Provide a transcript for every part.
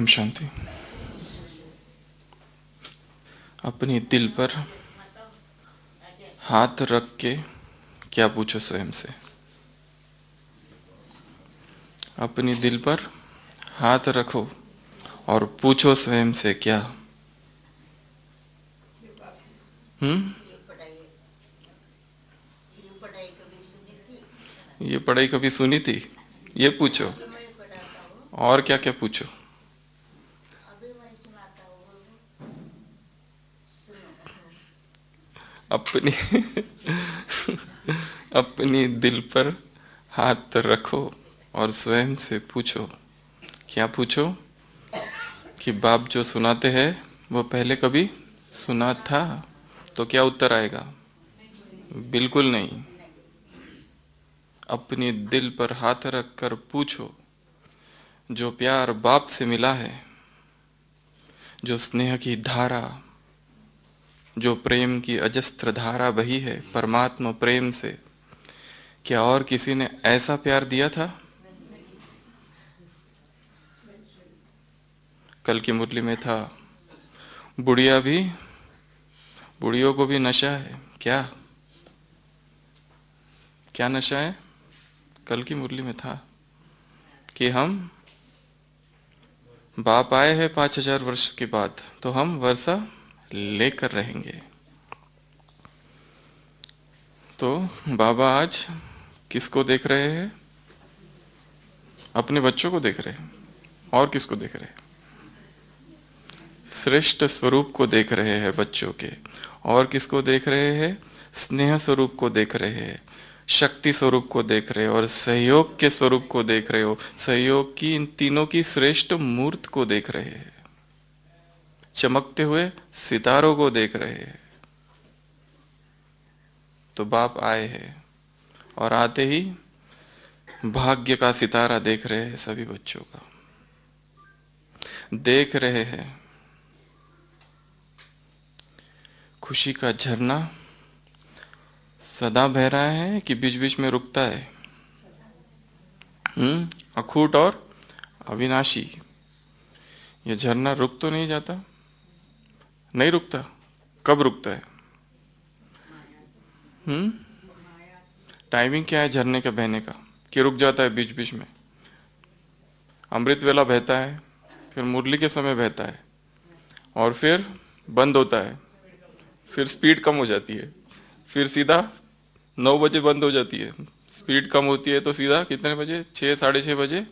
ओम शांति। अपनी दिल पर हाथ रख के क्या पूछो स्वयं से। अपनी दिल पर हाथ रखो और पूछो स्वयं से क्या। ये पढ़ाई कभी सुनी थी? ये पूछो। और क्या क्या पूछो। अपनी अपनी दिल पर हाथ रखो और स्वयं से पूछो। क्या पूछो? कि बाप जो सुनाते हैं वो पहले कभी सुना था? तो क्या उत्तर आएगा? बिल्कुल नहीं। अपनी दिल पर हाथ रख कर पूछो। जो प्यार बाप से मिला है, जो स्नेह की धारा, जो प्रेम की अजस्त्र धारा बही है परमात्मा प्रेम से, क्या और किसी ने ऐसा प्यार दिया था? कल की मुरली में था, बुढ़ियों को भी नशा है। क्या क्या नशा है? कल की मुरली में था कि हम बाप आए हैं 5000 वर्ष के बाद, तो हम वर्षा लेकर रहेंगे। तो बाबा आज किसको देख रहे हैं? अपने बच्चों को देख रहे हैं। और किसको देख रहे हैं? श्रेष्ठ स्वरूप को देख रहे हैं बच्चों के। और किसको देख रहे हैं? स्नेह स्वरूप को देख रहे हैं, शक्ति स्वरूप को देख रहे हो और सहयोग के स्वरूप को देख रहे हो। सहयोग की इन तीनों की श्रेष्ठ मूर्त को देख रहे हैं, चमकते हुए सितारों को देख रहे हैं। तो बाप आए हैं और आते ही भाग्य का सितारा देख रहे हैं। सभी बच्चों का देख रहे हैं। खुशी का झरना सदा बह रहा है कि बीच बीच में रुकता है? अखूट और अविनाशी। ये झरना रुक तो नहीं जाता? नहीं रुकता। कब रुकता है? टाइमिंग क्या है झरने के बहने का कि रुक जाता है बीच बीच में? अमृत वेला बहता है, फिर मुरली के समय बहता है और फिर बंद होता है, फिर स्पीड कम हो जाती है, फिर सीधा 9 बजे बंद हो जाती है। स्पीड कम होती है तो सीधा कितने बजे? 6 साढ़े 6 बजे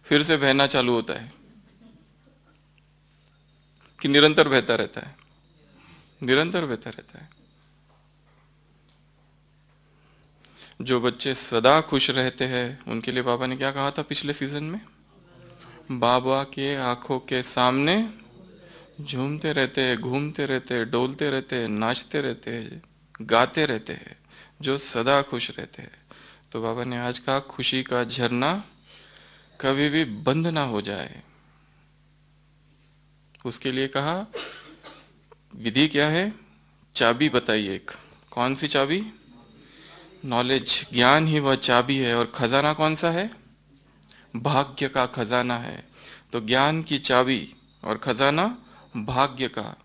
फिर से बहना चालू होता है कि निरंतर बहता रहता है? निरंतर बहता रहता है। जो बच्चे सदा खुश रहते हैं उनके लिए बाबा ने क्या कहा था पिछले सीजन में? बाबा के आंखों के सामने झूमते रहते हैं, घूमते रहते हैं, डोलते रहते हैं, नाचते रहते हैं, गाते रहते हैं, जो सदा खुश रहते हैं। तो बाबा ने आज कहा खुशी का झरना कभी भी बंद ना हो जाए। उसके लिए कहा विधि क्या है? चाबी बताइए एक। कौन सी चाबी? नॉलेज, ज्ञान ही वह चाबी है। और खजाना कौन सा है? भाग्य का खजाना है। तो ज्ञान की चाबी और खजाना भाग्य का,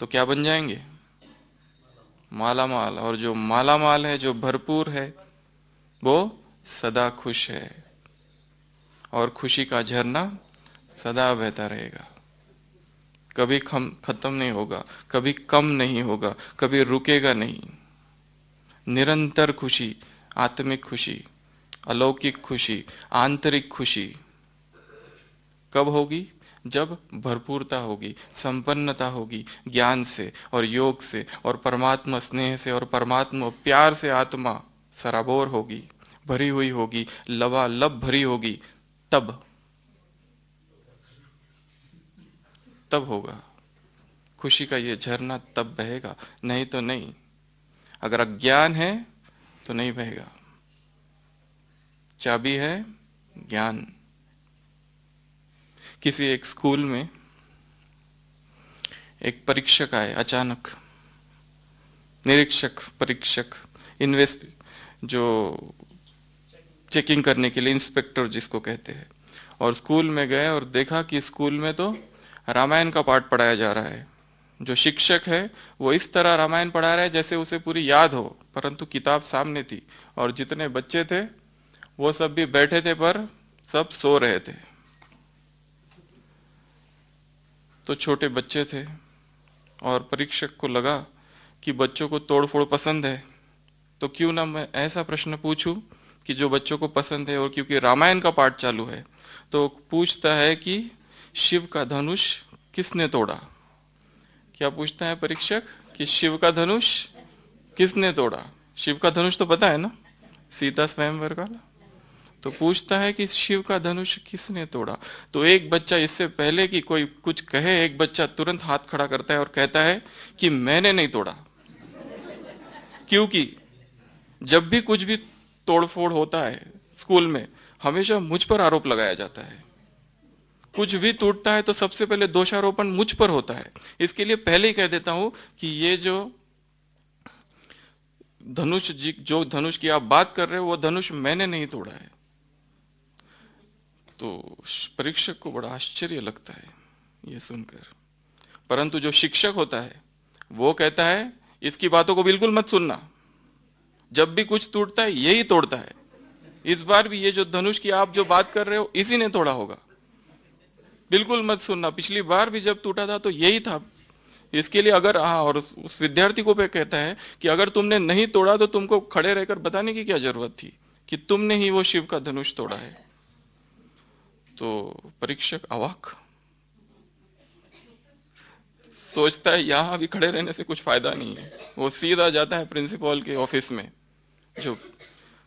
तो क्या बन जाएंगे? माला माल। और जो माला माल है, जो भरपूर है, वो सदा खुश है और खुशी का झरना सदा बहता रहेगा। कभी खत्म नहीं होगा, कभी कम नहीं होगा, कभी रुकेगा नहीं। निरंतर खुशी, आत्मिक खुशी, अलौकिक खुशी, आंतरिक खुशी कब होगी? जब भरपूरता होगी, संपन्नता होगी ज्ञान से और योग से और परमात्मा स्नेह से और परमात्मा प्यार से। आत्मा सराबोर होगी, भरी हुई होगी, लबालब भरी होगी। तब तब होगा खुशी का ये झरना, तब बहेगा, नहीं तो नहीं। अगर अज्ञान है तो नहीं बहेगा। चाबी है ज्ञान। किसी एक स्कूल में एक परीक्षक आए अचानक, निरीक्षक, परीक्षक, इन्वेस्ट, जो चेकिंग करने के लिए, इंस्पेक्टर जिसको कहते हैं, और स्कूल में गए और देखा कि स्कूल में तो रामायण का पाठ पढ़ाया जा रहा है। जो शिक्षक है वो इस तरह रामायण पढ़ा रहा है जैसे उसे पूरी याद हो, परंतु किताब सामने थी और जितने बच्चे थे वो सब भी बैठे थे पर सब सो रहे थे। तो छोटे बच्चे थे और परीक्षक को लगा कि बच्चों को तोड़फोड़ पसंद है, तो क्यों ना मैं ऐसा प्रश्न पूछूं कि जो बच्चों को पसंद है, और क्योंकि रामायण का पाठ चालू है तो पूछता है कि शिव का धनुष किसने तोड़ा। क्या पूछता है परीक्षक कि शिव का धनुष किसने तोड़ा। शिव का धनुष तो पता है ना, सीता स्वयंवर का। तो पूछता है कि शिव का धनुष किसने तोड़ा। तो एक बच्चा, इससे पहले कि कोई कुछ कहे, एक बच्चा तुरंत हाथ खड़ा करता है और कहता है कि मैंने नहीं तोड़ा। क्योंकि जब भी कुछ भी तोड़फोड़ होता है स्कूल में, हमेशा मुझ पर आरोप लगाया जाता है। कुछ भी टूटता है तो सबसे पहले दोषारोपण मुझ पर होता है। इसके लिए पहले ही कह देता हूं कि ये जो धनुष जी, जो धनुष की आप बात कर रहे हो, वो धनुष मैंने नहीं तोड़ा है। तो परीक्षक को बड़ा आश्चर्य लगता है ये सुनकर, परंतु जो शिक्षक होता है वो कहता है इसकी बातों को बिल्कुल मत सुनना, जब भी कुछ टूटता है यही तोड़ता है। इस बार भी ये जो धनुष की आप जो बात कर रहे हो इसी ने तोड़ा होगा, बिल्कुल मत सुनना, पिछली बार भी जब टूटा था तो यही था। इसके लिए अगर, हाँ, और उस विद्यार्थी को पे कहता है कि अगर तुमने नहीं तोड़ा तो तुमको खड़े रहकर बताने की क्या जरूरत थी कि तुमने ही वो शिव का धनुष तोड़ा है। तो परीक्षक अवाक, सोचता है यहां भी खड़े रहने से कुछ फायदा नहीं है। वो सीधा जाता है प्रिंसिपल के ऑफिस में, जो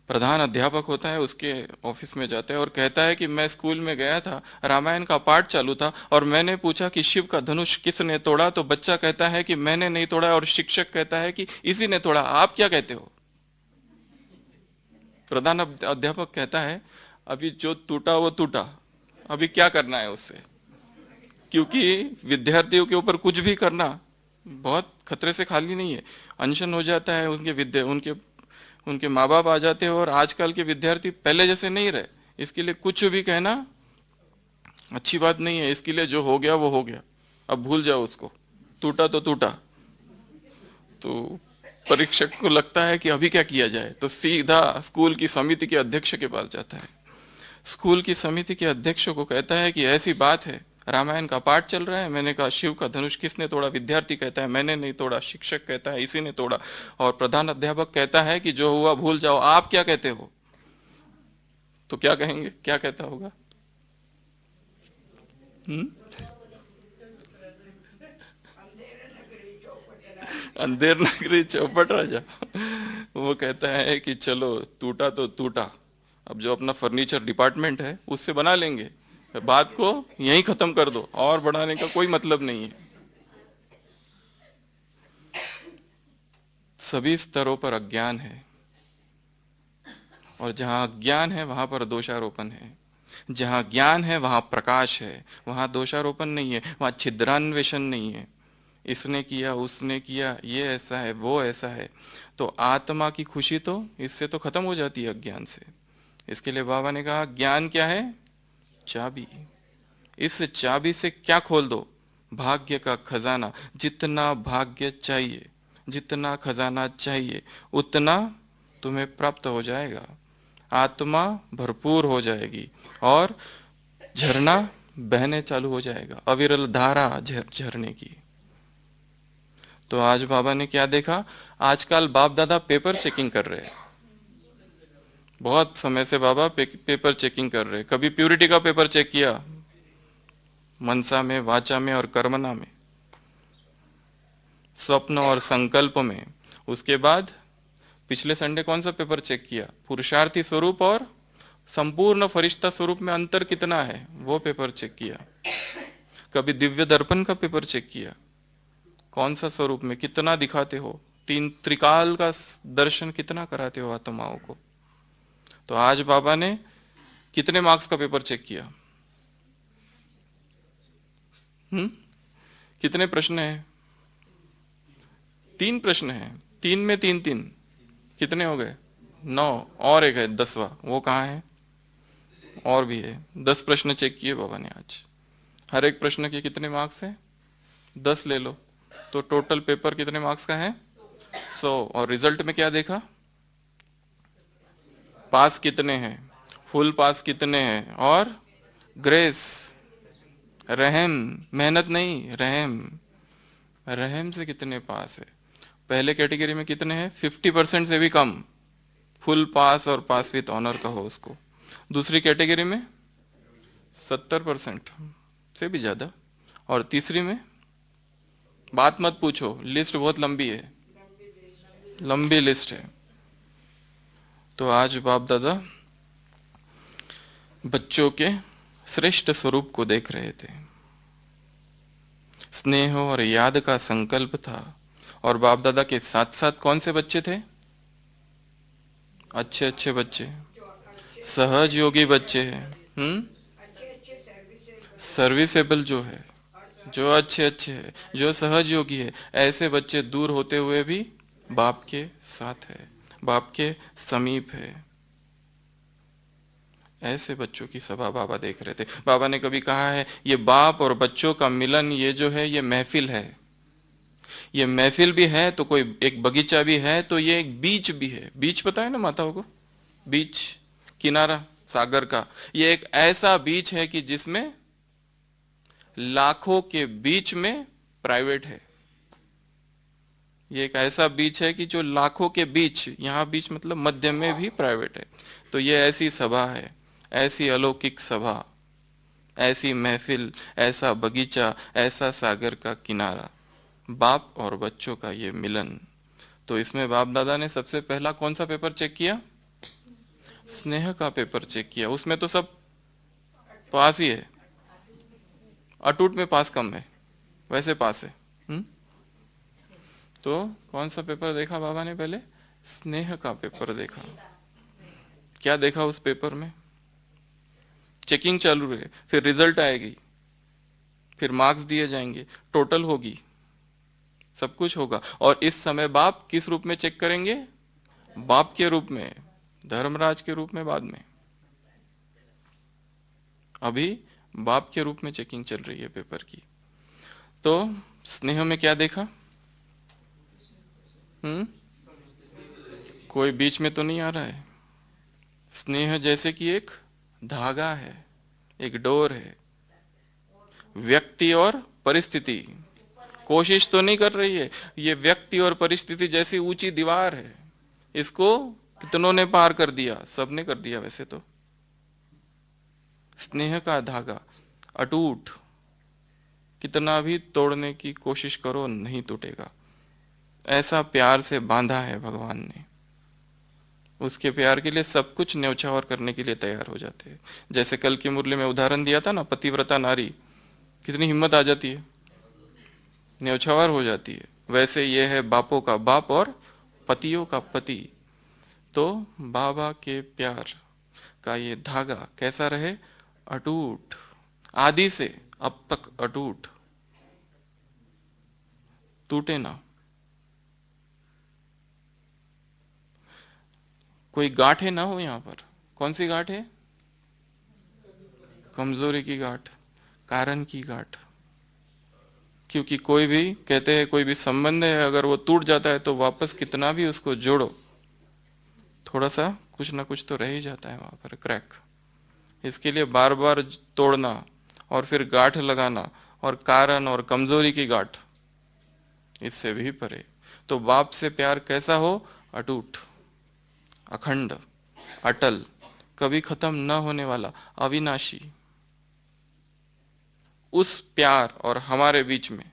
प्रधान अध्यापक होता है उसके ऑफिस में जाता है और कहता है कि मैं स्कूल में गया था, रामायण का पाठ चालू था और मैंने पूछा कि शिव का धनुष किसने तोड़ा, तो बच्चा कहता है कि मैंने नहीं तोड़ा और शिक्षक कहता है कि इसी ने तोड़ा। आप क्या कहते हो। प्रधान अध्यापक कहता है अभी जो टूटा वो टूटा, अभी क्या करना है उससे, क्योंकि विद्यार्थियों के ऊपर कुछ भी करना बहुत खतरे से खाली नहीं है। अनशन हो जाता है, उनके माँ बाप आ जाते हैं और आजकल के विद्यार्थी पहले जैसे नहीं रहे। इसके लिए कुछ भी कहना अच्छी बात नहीं है। इसके लिए जो हो गया वो हो गया, अब भूल जाओ उसको, टूटा तो टूटा। तो परीक्षक को लगता है कि अभी क्या किया जाए, तो सीधा स्कूल की समिति के अध्यक्ष के पास जाता है। स्कूल की समिति के अध्यक्ष को कहता है कि ऐसी बात है, रामायण का पाठ चल रहा है, मैंने कहा शिव का धनुष किसने तोड़ा। विद्यार्थी कहता है मैंने नहीं तोड़ा, शिक्षक कहता है इसी ने तोड़ा, और प्रधान अध्यापक कहता है कि जो हुआ भूल जाओ। आप क्या कहते हो। तो क्या कहेंगे, क्या कहता होगा। अंधेर नगरी चौपट राजा। वो कहता है कि चलो टूटा तो टूटा, अब जो अपना फर्नीचर डिपार्टमेंट है उससे बना लेंगे, बात को यहीं खत्म कर दो, और बढ़ाने का कोई मतलब नहीं है। सभी स्तरों पर अज्ञान है, और जहां अज्ञान है वहां पर दोषारोपण है। जहां ज्ञान है वहां प्रकाश है, वहां दोषारोपण नहीं है, वहां छिद्रान्वेषण नहीं है। इसने किया उसने किया, ये ऐसा है वो ऐसा है। तो आत्मा की खुशी तो इससे तो खत्म हो जाती है अज्ञान से। इसके लिए बाबा ने कहा ज्ञान क्या है, चाबी। इस चाबी से क्या खोल दो, भाग्य का खजाना। जितना भाग्य चाहिए, जितना खजाना चाहिए, उतना तुम्हें प्राप्त हो जाएगा। आत्मा भरपूर हो जाएगी और झरना बहने चालू हो जाएगा, अविरल धारा झरने की। तो आज बाबा ने क्या देखा, आजकल बाप दादा पेपर चेकिंग कर रहे हैं। बहुत समय से बाबा पेपर चेकिंग कर रहे हैं। कभी प्यूरिटी का पेपर चेक किया, मनसा में, वाचा में और कर्मना में, स्वप्न और संकल्प में। उसके बाद पिछले संडे कौन सा पेपर चेक किया, पुरुषार्थी स्वरूप और संपूर्ण फरिश्ता स्वरूप में अंतर कितना है, वो पेपर चेक किया। कभी दिव्य दर्पण का पेपर चेक किया, कौन सा स्वरूप में कितना दिखाते हो, तीन त्रिकाल का दर्शन कितना कराते हो आत्माओं को। तो आज बाबा ने कितने मार्क्स का पेपर चेक किया। कितने प्रश्न हैं, 3 प्रश्न हैं, 3 में 3 कितने हो गए, 9, और एक है 10वां, वो कहाँ है, और भी है। 10 प्रश्न चेक किए बाबा ने आज। हर एक प्रश्न के कितने मार्क्स हैं? 10 ले लो तो टोटल पेपर कितने मार्क्स का है? 100। और रिजल्ट में क्या देखा? पास कितने हैं, फुल पास कितने हैं, और ग्रेस, रहम, मेहनत नहीं, रहम, रहम से कितने पास है। पहले कैटेगरी में कितने हैं? 50% से भी कम, फुल पास और पास विथ ऑनर कहो उसको। दूसरी कैटेगरी में 70% से भी ज्यादा। और तीसरी में बात मत पूछो, लिस्ट बहुत लंबी है, लंबी लिस्ट है। तो आज बाप दादा बच्चों के श्रेष्ठ स्वरूप को देख रहे थे। स्नेह और याद का संकल्प था। और बाप दादा के साथ साथ कौन से बच्चे थे? अच्छे अच्छे बच्चे, सहज योगी बच्चे हैं। सर्विसेबल जो है, जो अच्छे अच्छे है, जो सहज योगी है, ऐसे बच्चे दूर होते हुए भी बाप के साथ है, बाप के समीप है। ऐसे बच्चों की सभा बाबा देख रहे थे। बाबा ने कभी कहा है ये बाप और बच्चों का मिलन, ये जो है ये महफिल है। ये महफिल भी है तो कोई एक बगीचा भी है, तो ये एक बीच भी है। बीच पता है ना माताओं को? बीच, किनारा सागर का। ये एक ऐसा बीच है कि जिसमें लाखों के बीच में प्राइवेट है। ये एक ऐसा बीच है कि जो लाखों के बीच, यहां बीच मतलब मध्य में भी प्राइवेट है। तो ये ऐसी सभा है, ऐसी अलौकिक सभा, ऐसी महफिल, ऐसा बगीचा, ऐसा सागर का किनारा, बाप और बच्चों का ये मिलन। तो इसमें बाप दादा ने सबसे पहला कौन सा पेपर चेक किया? स्नेह का पेपर चेक किया। उसमें तो सब पास ही है, अटूट में पास कम है, वैसे पास है। तो कौन सा पेपर देखा बाबा ने? पहले स्नेह का पेपर देखा। क्या देखा उस पेपर में? चेकिंग चालू रहे, फिर रिजल्ट आएगी, फिर मार्क्स दिए जाएंगे, टोटल होगी, सब कुछ होगा। और इस समय बाप किस रूप में चेक करेंगे? बाप के रूप में, धर्मराज के रूप में बाद में। अभी बाप के रूप में चेकिंग चल रही है पेपर की। तो स्नेह में क्या देखा? कोई बीच में तो नहीं आ रहा है। स्नेह जैसे कि एक धागा है, एक डोर है। व्यक्ति और परिस्थिति कोशिश तो नहीं कर रही है, ये व्यक्ति और परिस्थिति जैसी ऊंची दीवार है। इसको कितनों ने पार कर दिया? सबने कर दिया वैसे तो। स्नेह का धागा अटूट, कितना भी तोड़ने की कोशिश करो नहीं टूटेगा। ऐसा प्यार से बांधा है भगवान ने। उसके प्यार के लिए सब कुछ न्यौछावर करने के लिए तैयार हो जाते हैं। जैसे कल की मुरली में उदाहरण दिया था ना, पतिव्रता नारी, कितनी हिम्मत आ जाती है, न्यौछावर हो जाती है। वैसे ये है बापों का बाप और पतियों का पति। तो बाबा के प्यार का ये धागा कैसा रहे? अटूट, आदि से अब तक अटूट, टूटे ना। कोई गांठें ना हो यहां पर। कौन सी गांठ है? कमजोरी की गांठ, कारण की गांठ। क्योंकि कोई भी, कहते हैं कोई भी संबंध है, अगर वो टूट जाता है तो वापस कितना भी उसको जोड़ो, थोड़ा सा कुछ ना कुछ तो रह ही जाता है वहां पर, क्रैक। इसके लिए बार बार तोड़ना और फिर गांठ लगाना, और कारण और कमजोरी की गांठ, इससे भी परे। तो बाप से प्यार कैसा हो? अटूट, अखंड, अटल, कभी खत्म न होने वाला, अविनाशी। उस प्यार और हमारे बीच में,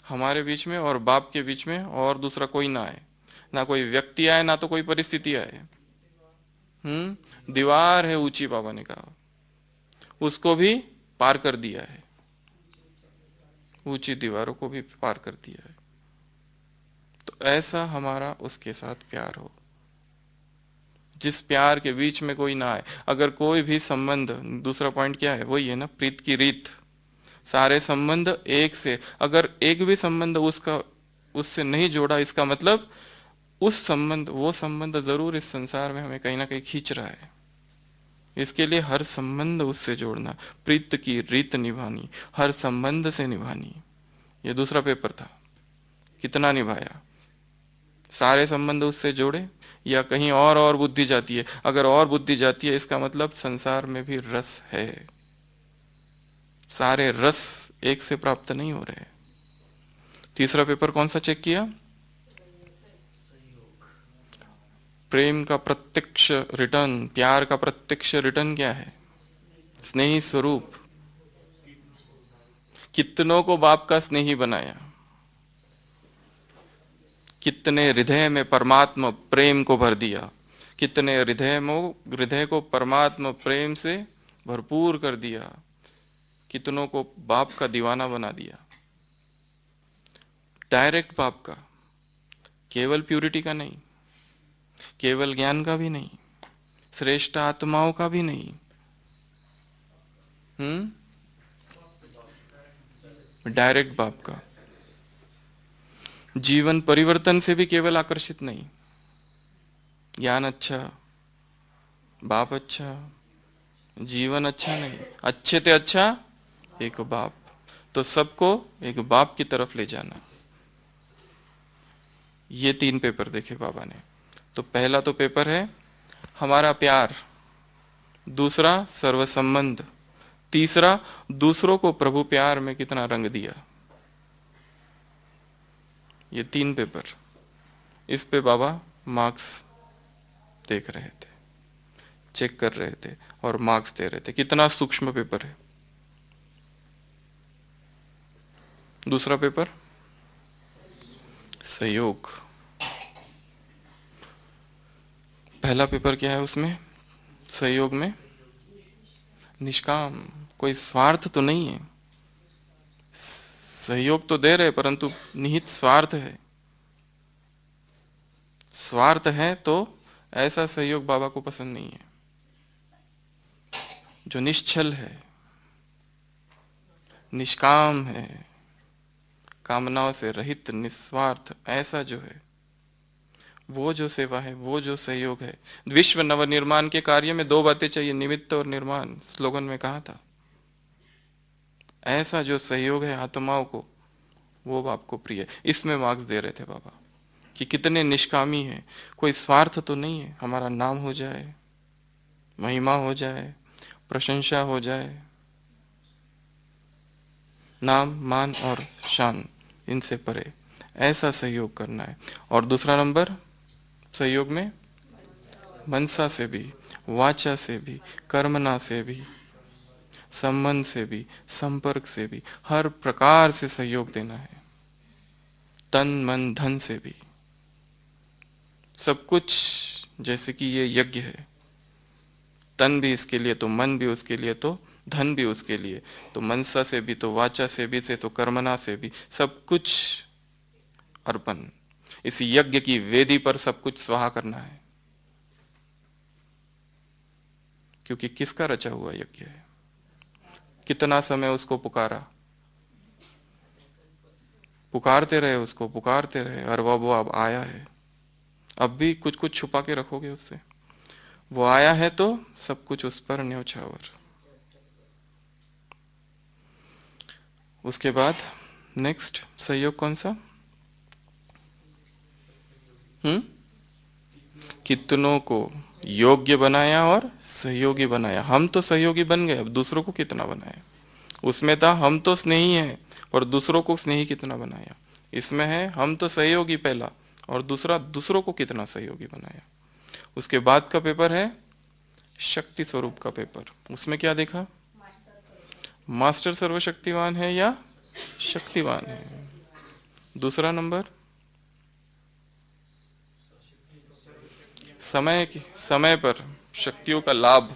हमारे बीच में और बाप के बीच में और दूसरा कोई ना आए, ना कोई व्यक्ति आए, ना तो कोई परिस्थिति आए। दीवार है ऊंची, बाबा ने कहा, उसको भी पार कर दिया है, ऊंची दीवारों को भी पार कर दिया है। तो ऐसा हमारा उसके साथ प्यार हो, जिस प्यार के बीच में कोई ना आए। अगर कोई भी संबंध, दूसरा पॉइंट क्या है? वही है ना, प्रीत की रीत। सारे संबंध एक से, अगर एक भी संबंध उसका उससे नहीं जोड़ा, इसका मतलब उस संबंध, वो संबंध जरूर इस संसार में हमें कहीं ना कहीं खींच रहा है। इसके लिए हर संबंध उससे जोड़ना, प्रीत की रीत निभानी, हर संबंध से निभानी। ये दूसरा पेपर था। कितना निभाया? सारे संबंध उससे जोड़े या कहीं और बुद्धि जाती है? अगर और बुद्धि जाती है इसका मतलब संसार में भी रस है। सारे रस एक से प्राप्त नहीं हो रहे। तीसरा पेपर कौन सा चेक किया? प्रेम का प्रत्यक्ष रिटर्न, प्यार का प्रत्यक्ष रिटर्न क्या है? स्नेही स्वरूप। कितनों को बाप का स्नेही बनाया, कितने हृदय में परमात्मा प्रेम को भर दिया, कितने हृदय को परमात्मा प्रेम से भरपूर कर दिया, कितनों को बाप का दीवाना बना दिया। डायरेक्ट बाप का, केवल प्यूरिटी का नहीं, केवल ज्ञान का भी नहीं, श्रेष्ठ आत्माओं का भी नहीं। डायरेक्ट बाप का। जीवन परिवर्तन से भी केवल आकर्षित नहीं, ज्ञान अच्छा, बाप अच्छा, जीवन अच्छा नहीं, अच्छे ते अच्छा एक बाप। तो सबको एक बाप की तरफ ले जाना। ये 3 पेपर देखे बाबा ने। तो पहला तो पेपर है हमारा प्यार, दूसरा सर्व संबंध, तीसरा दूसरों को प्रभु प्यार में कितना रंग दिया। ये 3 पेपर, इस पे बाबा मार्क्स देख रहे थे, चेक कर रहे थे और मार्क्स दे रहे थे। कितना सूक्ष्म पेपर है। दूसरा पेपर सहयोग। पहला पेपर क्या है उसमें? सहयोग में निष्काम, कोई स्वार्थ तो नहीं है। सहयोग तो दे रहे परंतु निहित स्वार्थ है। स्वार्थ है तो ऐसा सहयोग बाबा को पसंद नहीं है। जो निश्चल है, निष्काम है, कामनाओं से रहित, निस्वार्थ, ऐसा जो है, वो जो सेवा है, वो जो सहयोग है। विश्व नवनिर्माण के कार्य में 2 बातें चाहिए, निमित्त और निर्माण, स्लोगन में कहा था। ऐसा जो सहयोग है आत्माओं को, वो आपको प्रिय है। इसमें मार्क्स दे रहे थे बाबा कि कितने निष्कामी है, कोई स्वार्थ तो नहीं है, हमारा नाम हो जाए, महिमा हो जाए, प्रशंसा हो जाए, नाम मान और शान इनसे परे, ऐसा सहयोग करना है। और दूसरा नंबर सहयोग में मनसा से भी, वाचा से भी, कर्मना से भी, संबंध से भी, संपर्क से भी, हर प्रकार से सहयोग देना है। तन मन धन से भी, सब कुछ। जैसे कि ये यज्ञ है, तन भी इसके लिए तो मन भी उसके लिए तो धन भी उसके लिए, तो मनसा से भी तो वाचा से भी से तो कर्मना से भी, सब कुछ अर्पण। इस यज्ञ की वेदी पर सब कुछ स्वाहा करना है, क्योंकि किसका रचा हुआ यज्ञ है। कितना समय उसको पुकारा, पुकारते रहे उसको, पुकारते रहे, और वो अब आया है। अब भी कुछ कुछ छुपा के रखोगे उससे, वो आया है तो सब कुछ उस पर न्योछावर। उसके बाद नेक्स्ट सहयोग कौन सा? कितनों को योग्य बनाया और सहयोगी बनाया। हम तो सहयोगी बन गए, अब दूसरों को कितना बनाया। उसमें था हम तो स्नेही हैं और दूसरों को स्नेही कितना बनाया। इसमें है हम तो सहयोगी पहला, और दूसरा दूसरों को कितना सहयोगी बनाया। उसके बाद का पेपर है शक्ति स्वरूप का पेपर। उसमें क्या देखा? मास्टर सर्वशक्तिवान है या शक्तिवान है। दूसरा नंबर समय पर शक्तियों का लाभ,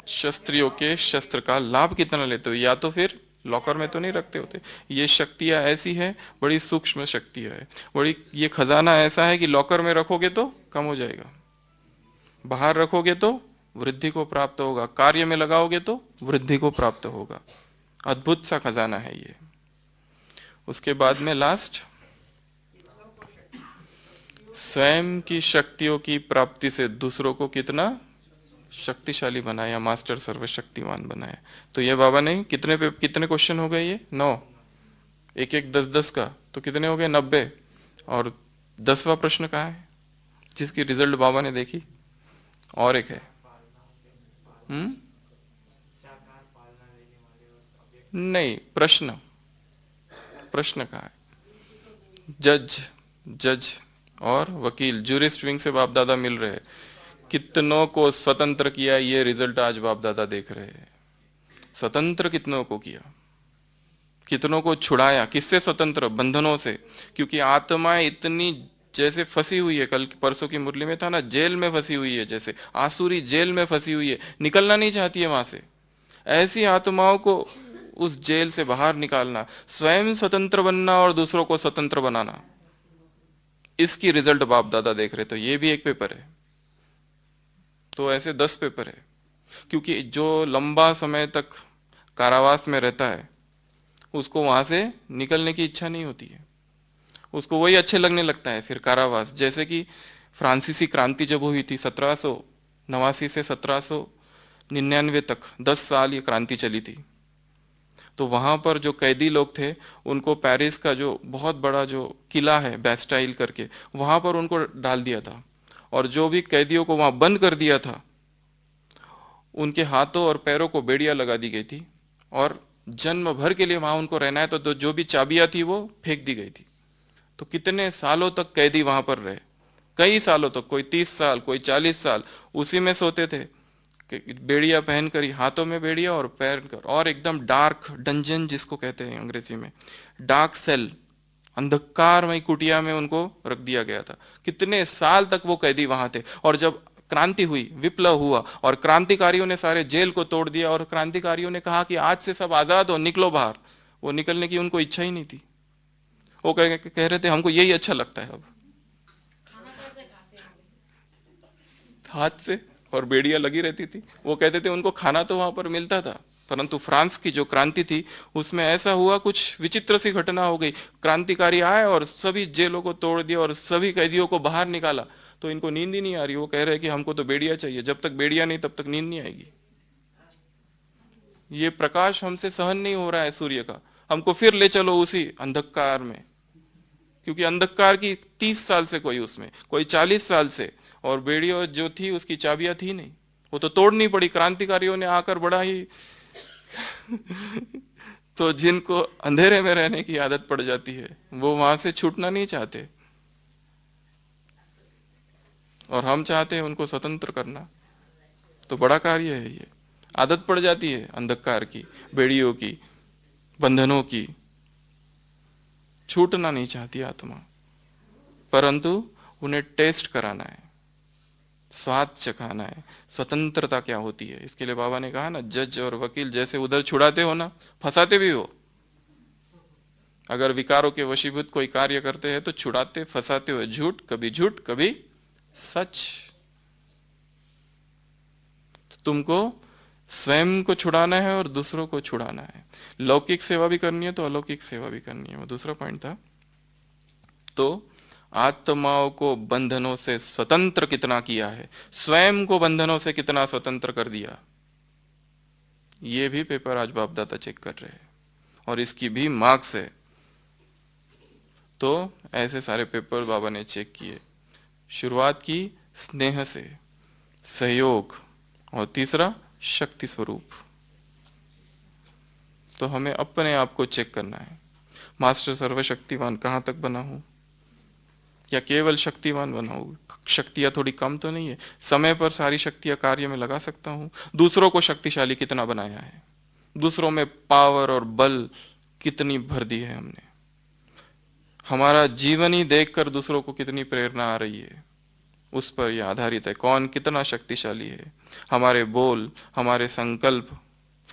शस्त्रियों के शस्त्र का लाभ कितना लेते हो। या तो फिर लॉकर में तो नहीं रखते होते। ये शक्तियां ऐसी है, बड़ी सूक्ष्म शक्तियां है, बड़ी, ये खजाना ऐसा है कि लॉकर में रखोगे तो कम हो जाएगा, बाहर रखोगे तो वृद्धि को प्राप्त होगा, कार्य में लगाओगे तो वृद्धि को प्राप्त होगा। अद्भुत सा खजाना है ये। उसके बाद में लास्ट, स्वयं की शक्तियों की प्राप्ति से दूसरों को कितना शक्तिशाली बनाया, मास्टर सर्वशक्तिमान बनाया। तो ये बाबा ने कितने पे कितने क्वेश्चन हो गए, ये 9, एक एक 10-10 का, तो कितने हो गए, 90। और 10वां प्रश्न कहाँ है जिसकी रिजल्ट बाबा ने देखी? और एक है। हम्म, नहीं, प्रश्न, प्रश्न कहाँ है? जज, जज और वकील, जूरिस्ट विंग से बाप दादा मिल रहे हैं। कितनों को स्वतंत्र किया, ये रिजल्ट आज बाप दादा देख रहे हैं। स्वतंत्र कितनों को किया, कितनों को छुड़ाया, किससे स्वतंत्र? बंधनों से। क्योंकि आत्मा इतनी जैसे फंसी हुई है, कल परसों की मुरली में था ना, जेल में फंसी हुई है, जैसे आसुरी जेल में फंसी हुई है, निकलना नहीं चाहती है वहां से। ऐसी आत्माओं को उस जेल से बाहर निकालना, स्वयं स्वतंत्र बनना और दूसरों को स्वतंत्र बनाना, इसकी रिजल्ट बाप दादा देख रहे। तो ये भी एक पेपर है। तो ऐसे 10 पेपर है। क्योंकि जो लंबा समय तक कारावास में रहता है, उसको वहां से निकलने की इच्छा नहीं होती है, उसको वही अच्छे लगने लगता है फिर कारावास। जैसे कि फ्रांसीसी क्रांति जब हुई थी 1789 से 1799 तक, 10 साल ये क्रांति चली थी। तो वहां पर जो कैदी लोग थे, उनको पेरिस का जो बहुत बड़ा जो किला है बैस्टाइल करके, वहां पर उनको डाल दिया था। और जो भी कैदियों को वहां बंद कर दिया था, उनके हाथों और पैरों को बेड़ियां लगा दी गई थी। और जन्म भर के लिए वहां उनको रहना है, तो जो भी चाबियां थी वो फेंक दी गई थी। तो कितने सालों तक कैदी वहां पर रहे, कई सालों तक, कोई 30 साल, कोई 40 साल उसी में सोते थे, बेड़िया पहन कर ही, हाथों में बेड़िया और पैर कर, और एकदम डार्क डंजन जिसको कहते हैं अंग्रेजी में, डार्क सेल, अंधकारमय कुटिया में उनको रख दिया गया था। कितने साल तक वो कैदी वहां थे। और जब क्रांति हुई, विप्लव हुआ, और क्रांतिकारियों ने सारे जेल को तोड़ दिया, और क्रांतिकारियों ने कहा कि आज से सब आजाद हो, निकलो बाहर, वो निकलने की उनको इच्छा ही नहीं थी। वो कह रहे थे हमको यही अच्छा लगता है अब, हाथ से, और बेड़ियां लगी रहती थी। वो कहते थे उनको खाना तो वहां पर मिलता था, परंतु फ्रांस की जो क्रांति थी उसमें ऐसा हुआ, कुछ विचित्र सी घटना हो गई। क्रांतिकारी आए और सभी जेलों को तोड़ दिया और सभी कैदियों को बाहर निकाला। तो इनको नींद ही नहीं आ रही, वो कह रहे कि हमको तो बेड़िया चाहिए, जब तक बेड़िया नहीं तब तक नींद नहीं आएगी। ये प्रकाश हमसे सहन नहीं हो रहा है सूर्य का, हमको फिर ले चलो उसी अंधकार में। क्योंकि अंधकार की 30 साल से कोई, उसमें कोई 40 साल से, और बेड़ियों जो थी उसकी चाबियां थी नहीं, वो तो तोड़नी पड़ी, क्रांतिकारियों ने आकर बड़ा ही तो जिनको अंधेरे में रहने की आदत पड़ जाती है, वो वहां से छूटना नहीं चाहते, और हम चाहते हैं उनको स्वतंत्र करना। तो बड़ा कार्य है ये। आदत पड़ जाती है अंधकार की, बेड़ियों की, बंधनों की, छूटना नहीं चाहती आत्मा, परंतु उन्हें टेस्ट कराना है, स्वाद चखाना है, स्वतंत्रता क्या होती है। इसके लिए बाबा ने कहा ना, जज और वकील जैसे उधर छुड़ाते हो ना, फंसाते भी हो। अगर विकारों के वशीभूत कोई कार्य करते हैं तो छुड़ाते फंसाते हो, झूठ कभी सच। तो तुमको स्वयं को छुड़ाना है और दूसरों को छुड़ाना है। लौकिक सेवा भी करनी है तो अलौकिक सेवा भी करनी है, वो दूसरा पॉइंट था। तो आत्माओं को बंधनों से स्वतंत्र कितना किया है, स्वयं को बंधनों से कितना स्वतंत्र कर दिया, ये भी पेपर आज बाप दादा चेक कर रहे हैं, और इसकी भी मार्क्स है। तो ऐसे सारे पेपर बाबा ने चेक किए। शुरुआत की स्नेह से, सहयोग, और तीसरा शक्ति स्वरूप। तो हमें अपने आप को चेक करना है, मास्टर सर्वशक्तिवान कहाँ तक बना हूं, या केवल शक्तिवान बना हूं? शक्तियां थोड़ी कम तो नहीं है, समय पर सारी शक्तियां कार्य में लगा सकता हूं। दूसरों को शक्तिशाली कितना बनाया है, दूसरों में पावर और बल कितनी भर दी है हमने। हमारा जीवन ही देखकर दूसरों को कितनी प्रेरणा आ रही है, उस पर यह आधारित है कौन कितना शक्तिशाली है। हमारे बोल, हमारे संकल्प,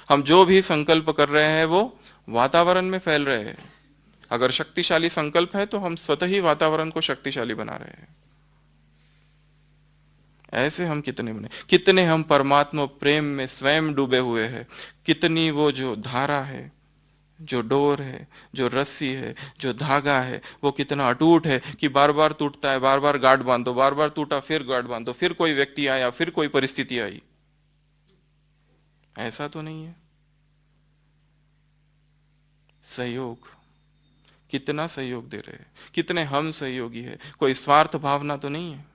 हम जो भी संकल्प कर रहे हैं वो वातावरण में फैल रहे हैं। अगर शक्तिशाली संकल्प है तो हम स्वतः ही वातावरण को शक्तिशाली बना रहे हैं। ऐसे हम कितने बने, कितने हम परमात्मा प्रेम में स्वयं डूबे हुए हैं। कितनी वो जो धारा है, जो डोर है, जो रस्सी है, जो धागा है, वो कितना अटूट है कि बार बार टूटता है, बार बार गांठ बांधो, बार बार टूटा फिर गांठ बांधो, फिर कोई व्यक्ति आया, फिर कोई परिस्थिति आई, ऐसा तो नहीं है। सहयोग, कितना सहयोग दे रहे हैं, कितने हम सहयोगी है, कोई स्वार्थ भावना तो नहीं है।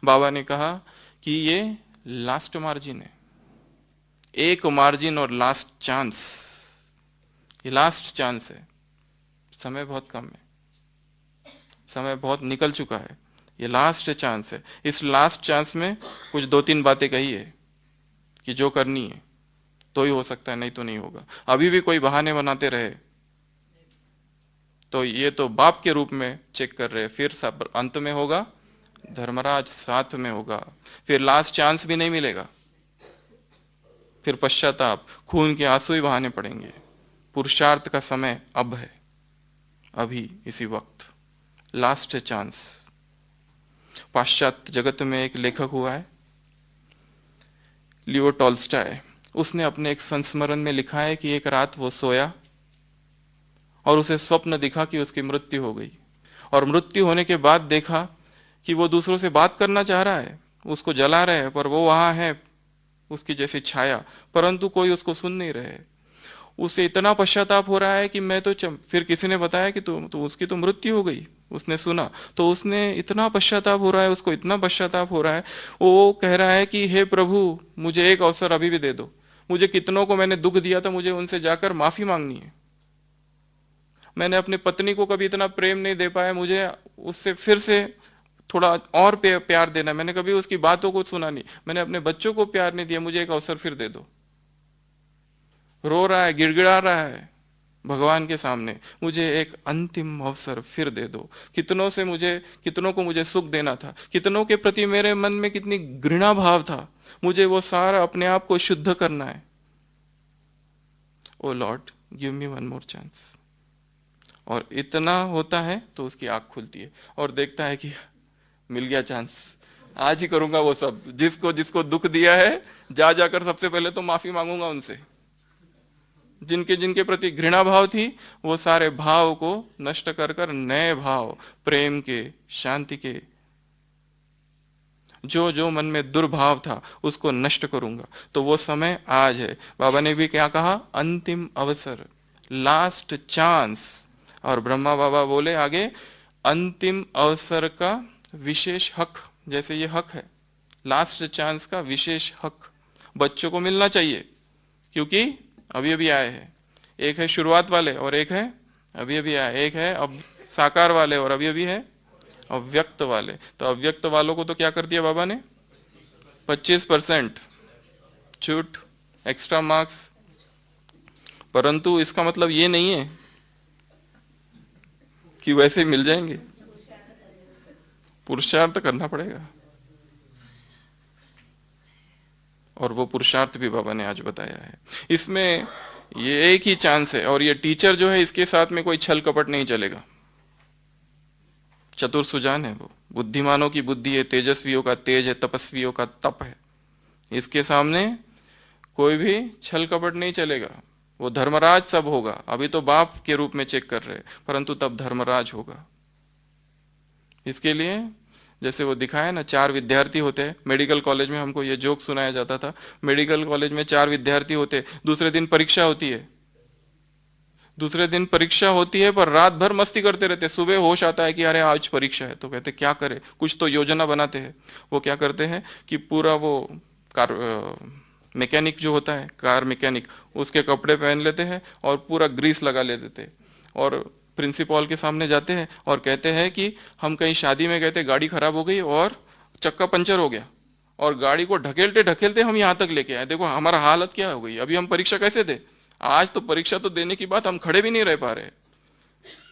बाबा ने कहा कि ये लास्ट मार्जिन है, एक मार्जिन और लास्ट चांस, ये लास्ट चांस है। समय बहुत कम है, समय बहुत निकल चुका है, ये लास्ट चांस है। इस लास्ट चांस में कुछ दो तीन बातें कही है कि जो करनी है तो ही हो सकता है, नहीं तो नहीं होगा। अभी भी कोई बहाने बनाते रहे तो ये तो बाप के रूप में चेक कर रहे हैं, फिर सब अंत में होगा धर्मराज साथ में होगा, फिर लास्ट चांस भी नहीं मिलेगा, फिर पश्चाताप, खून के आंसू ही बहाने पड़ेंगे। पुरुषार्थ का समय अब है, अभी इसी वक्त लास्ट चांस। पाश्चात्य जगत में एक लेखक हुआ है लियो टॉल्स्टॉय, उसने अपने एक संस्मरण में लिखा है कि एक रात वो सोया और उसे स्वप्न दिखा कि उसकी मृत्यु हो गई, और मृत्यु होने के बाद देखा कि वो दूसरों से बात करना चाह रहा है, उसको जला रहे हैं, पर वो वहां है उसकी जैसी छाया, परंतु कोई उसको सुन नहीं रहे। उसे इतना पश्चाताप हो रहा है कि मैं तो फिर किसी ने बताया कि तो उसकी तो मृत्यु हो गई, उसने सुना तो उसने इतना पश्चाताप हो रहा है, उसको इतना पश्चाताप हो रहा है, वो कह रहा है कि हे प्रभु मुझे एक अवसर अभी भी दे दो, मुझे कितनों को मैंने दुख दिया था, मुझे उनसे जाकर माफी मांगनी है। मैंने अपने पत्नी को कभी इतना प्रेम नहीं दे पाया, मुझे उससे फिर से थोड़ा और प्यार देना, मैंने कभी उसकी बातों को सुना नहीं, मैंने अपने बच्चों को प्यार नहीं दिया, मुझे एक अवसर फिर दे दो। रो रहा है, गिड़गिड़ा रहा है भगवान के सामने, मुझे एक अंतिम अवसर फिर दे दो। कितनों को मुझे सुख देना था, कितनों के प्रति मेरे मन में कितनी घृणा भाव था, मुझे वो सारा अपने आप को शुद्ध करना है। O Lord give me one more chance. और इतना होता है तो उसकी आंख खुलती है और देखता है कि मिल गया चांस, आज ही करूंगा वो सब, जिसको जिसको दुख दिया है जा जाकर सबसे पहले तो माफी मांगूंगा उनसे, जिनके जिनके प्रति घृणा भाव थी वो सारे भाव को नष्ट कर कर नए भाव, प्रेम के, शांति के, जो जो मन में दुर्भाव था उसको नष्ट करूंगा। तो वो समय आज है। बाबा ने भी क्या कहा, अंतिम अवसर, लास्ट चांस। और ब्रह्मा बाबा बोले आगे, अंतिम अवसर का विशेष हक, जैसे ये हक है लास्ट चांस का विशेष हक बच्चों को मिलना चाहिए, क्योंकि अभी अभी आए हैं। एक है शुरुआत वाले और एक है अभी अभी आए, एक है अब साकार वाले और अभी अभी है अव्यक्त वाले। तो अव्यक्त वालों को तो क्या कर दिया बाबा ने, 25% छूट, एक्स्ट्रा मार्क्स। परंतु इसका मतलब ये नहीं है कि वैसे मिल जाएंगे, पुरुषार्थ करना पड़ेगा। और वो पुरुषार्थ भी बाबा ने आज बताया है। इसमें ये एक ही चांस है, और ये टीचर जो है इसके साथ में कोई छल कपट नहीं चलेगा। चतुर सुजान है वो, बुद्धिमानों की बुद्धि है, तेजस्वियों का तेज है, तपस्वियों का तप है। इसके सामने कोई भी छल कपट नहीं चलेगा। वो धर्मराज सब होगा, अभी तो बाप के रूप में चेक कर रहे, परंतु तब धर्मराज होगा। इसके लिए जैसे वो दिखाया ना, 4 विद्यार्थी होते हैं मेडिकल कॉलेज में, हमको ये जोक सुनाया जाता था, मेडिकल कॉलेज में 4 विद्यार्थी होते, दूसरे दिन परीक्षा होती है, दूसरे दिन परीक्षा होती है, पर रात भर मस्ती करते रहते। सुबह होश आता है कि अरे आज परीक्षा है, तो कहते क्या करें, कुछ तो योजना बनाते हैं। वो क्या करते हैं कि पूरा वो कार मैकेनिक जो होता है, कार मैकेनिक, उसके कपड़े पहन लेते हैं और पूरा ग्रीस लगा ले देते हैं, और प्रिंसिपल के सामने जाते हैं और कहते हैं कि हम कहीं शादी में गए थे, गाड़ी खराब हो गई और चक्का पंचर हो गया, और गाड़ी को ढकेलते ढकेलते हम यहाँ तक लेके आए, देखो हमारा हालत क्या हो गई, अभी हम परीक्षा कैसे दे, आज तो परीक्षा तो देने की बात, हम खड़े भी नहीं रह पा रहे,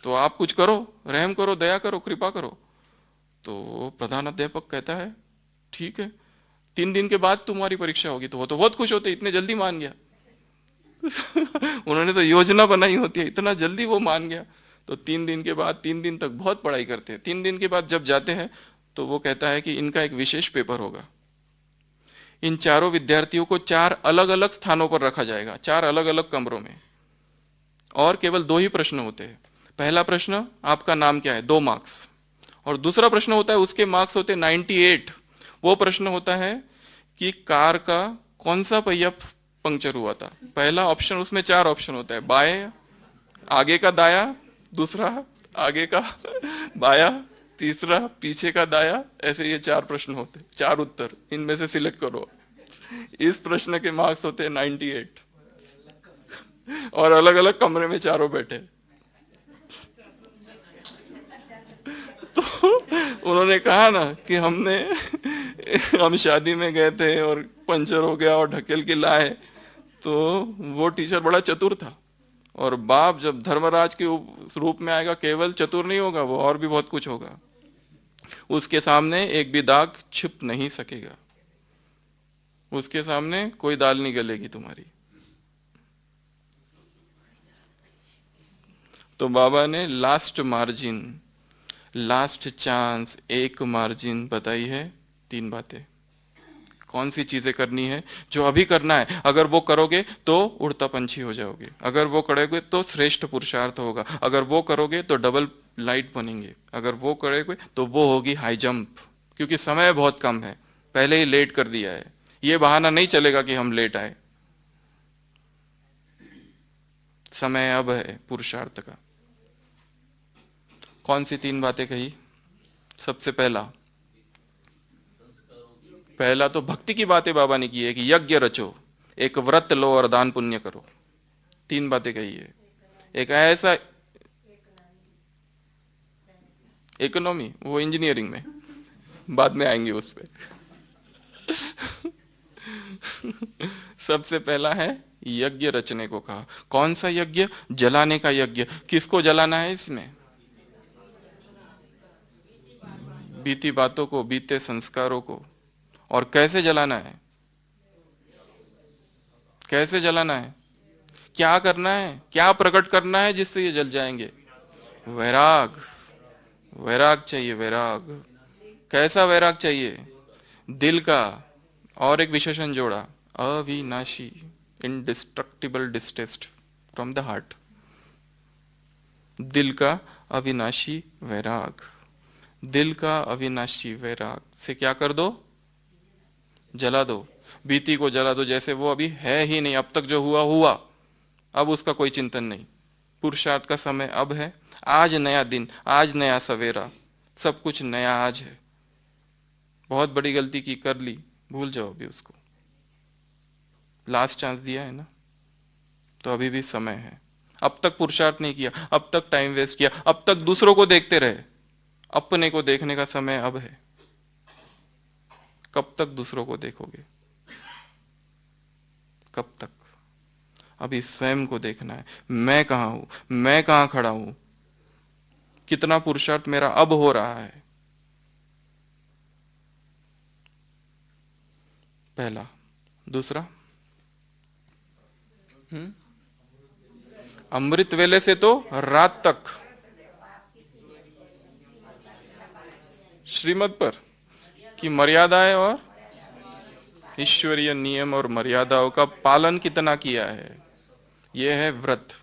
तो आप कुछ करो, रहम करो, दया करो, कृपा करो। तो प्रधान अध्यापक कहता है ठीक है, 3 दिन के बाद तुम्हारी परीक्षा होगी। तो वो तो बहुत खुश होते, इतने जल्दी मान गया। उन्होंने तो योजना बनाई होती है, इतना जल्दी वो मान गया। तो 3 दिन के बाद, 3 दिन तक बहुत पढ़ाई करते हैं, 3 दिन के बाद जब जाते हैं तो वो कहता है कि इनका एक विशेष पेपर होगा। इन चारों विद्यार्थियों को 4 अलग अलग स्थानों पर रखा जाएगा, 4 अलग अलग कमरों में, और केवल 2 ही प्रश्न होते हैं। पहला प्रश्न, आपका नाम क्या है, 2 मार्क्स, और दूसरा प्रश्न होता है, उसके मार्क्स होते हैं 98। वो प्रश्न होता है कि कार का कौन सा पहिया पंक्चर हुआ था। पहला ऑप्शन, उसमें 4 ऑप्शन होता है, बाएं, आगे का दाया, दूसरा आगे का बाया, तीसरा पीछे का दाया। ऐसे ये 4 प्रश्न होते, 4 उत्तर, इनमें से सिलेक्ट करो। इस प्रश्न के मार्क्स होते हैं 98 और अलग अलग कमरे में चारों बैठे। तो उन्होंने कहा ना कि हम शादी में गए थे और पंचर हो गया और ढकेल के लाए, तो वो टीचर बड़ा चतुर था। और बाप जब धर्मराज के रूप में आएगा, केवल चतुर नहीं होगा वो, और भी बहुत कुछ होगा। उसके सामने एक भी दाग छिप नहीं सकेगा, उसके सामने कोई दाल नहीं गलेगी तुम्हारी। तो बाबा ने लास्ट मार्जिन, लास्ट चांस, एक मार्जिन बताई है, 3 बातें। कौन सी चीजें करनी है, जो अभी करना है, अगर वो करोगे तो उड़ता पंछी हो जाओगे, अगर वो करोगे तो श्रेष्ठ पुरुषार्थ होगा, अगर वो करोगे तो डबल लाइट बनेंगे, अगर वो करोगे तो वो होगी हाई जंप। क्योंकि समय बहुत कम है, पहले ही लेट कर दिया है, ये बहाना नहीं चलेगा कि हम लेट आए। समय अब है पुरुषार्थ का। कौन सी 3 बातें कही? सबसे पहला तो भक्ति की बातें बाबा ने की है कि यज्ञ रचो, एक व्रत लो और दान पुण्य करो। 3 बातें कही है। एक ऐसा इकोनॉमी, वो इंजीनियरिंग में बाद में आएंगे उस पे। सबसे पहला है यज्ञ रचने को कहा। कौन सा यज्ञ? जलाने का यज्ञ। किसको जलाना है इसमें? बीती बातों को, बीते संस्कारों को। और कैसे जलाना है? कैसे जलाना है? क्या करना है, क्या प्रकट करना है जिससे ये जल जाएंगे? वैराग। वैराग चाहिए, वैराग। कैसा वैराग चाहिए? दिल का। और एक विशेषण जोड़ा, अविनाशी, indestructible distaste from the heart. दिल का अविनाशी वैराग। दिल का अविनाशी वैराग से क्या कर दो? जला दो। बीती को जला दो, जैसे वो अभी है ही नहीं, अब तक जो हुआ हुआ, अब उसका कोई चिंतन नहीं। पुरुषार्थ का समय अब है, आज नया दिन, आज नया सवेरा, सब कुछ नया आज है। बहुत बड़ी गलती की, कर ली, भूल जाओ अभी उसको। लास्ट चांस दिया है ना, तो अभी भी समय है। अब तक पुरुषार्थ नहीं किया, अब तक टाइम वेस्ट किया, अब तक दूसरों को देखते रहे, अपने को देखने का समय अब है। कब तक दूसरों को देखोगे? कब तक? अभी स्वयं को देखना है, मैं कहां हूं, मैं कहां खड़ा हूं, कितना पुरुषार्थ मेरा अब हो रहा है। पहला। दूसरा, अमृत वेले से तो रात तक श्रीमत पर की मर्यादाएं और ईश्वरीय नियम और मर्यादाओं का पालन कितना किया है, यह है व्रत।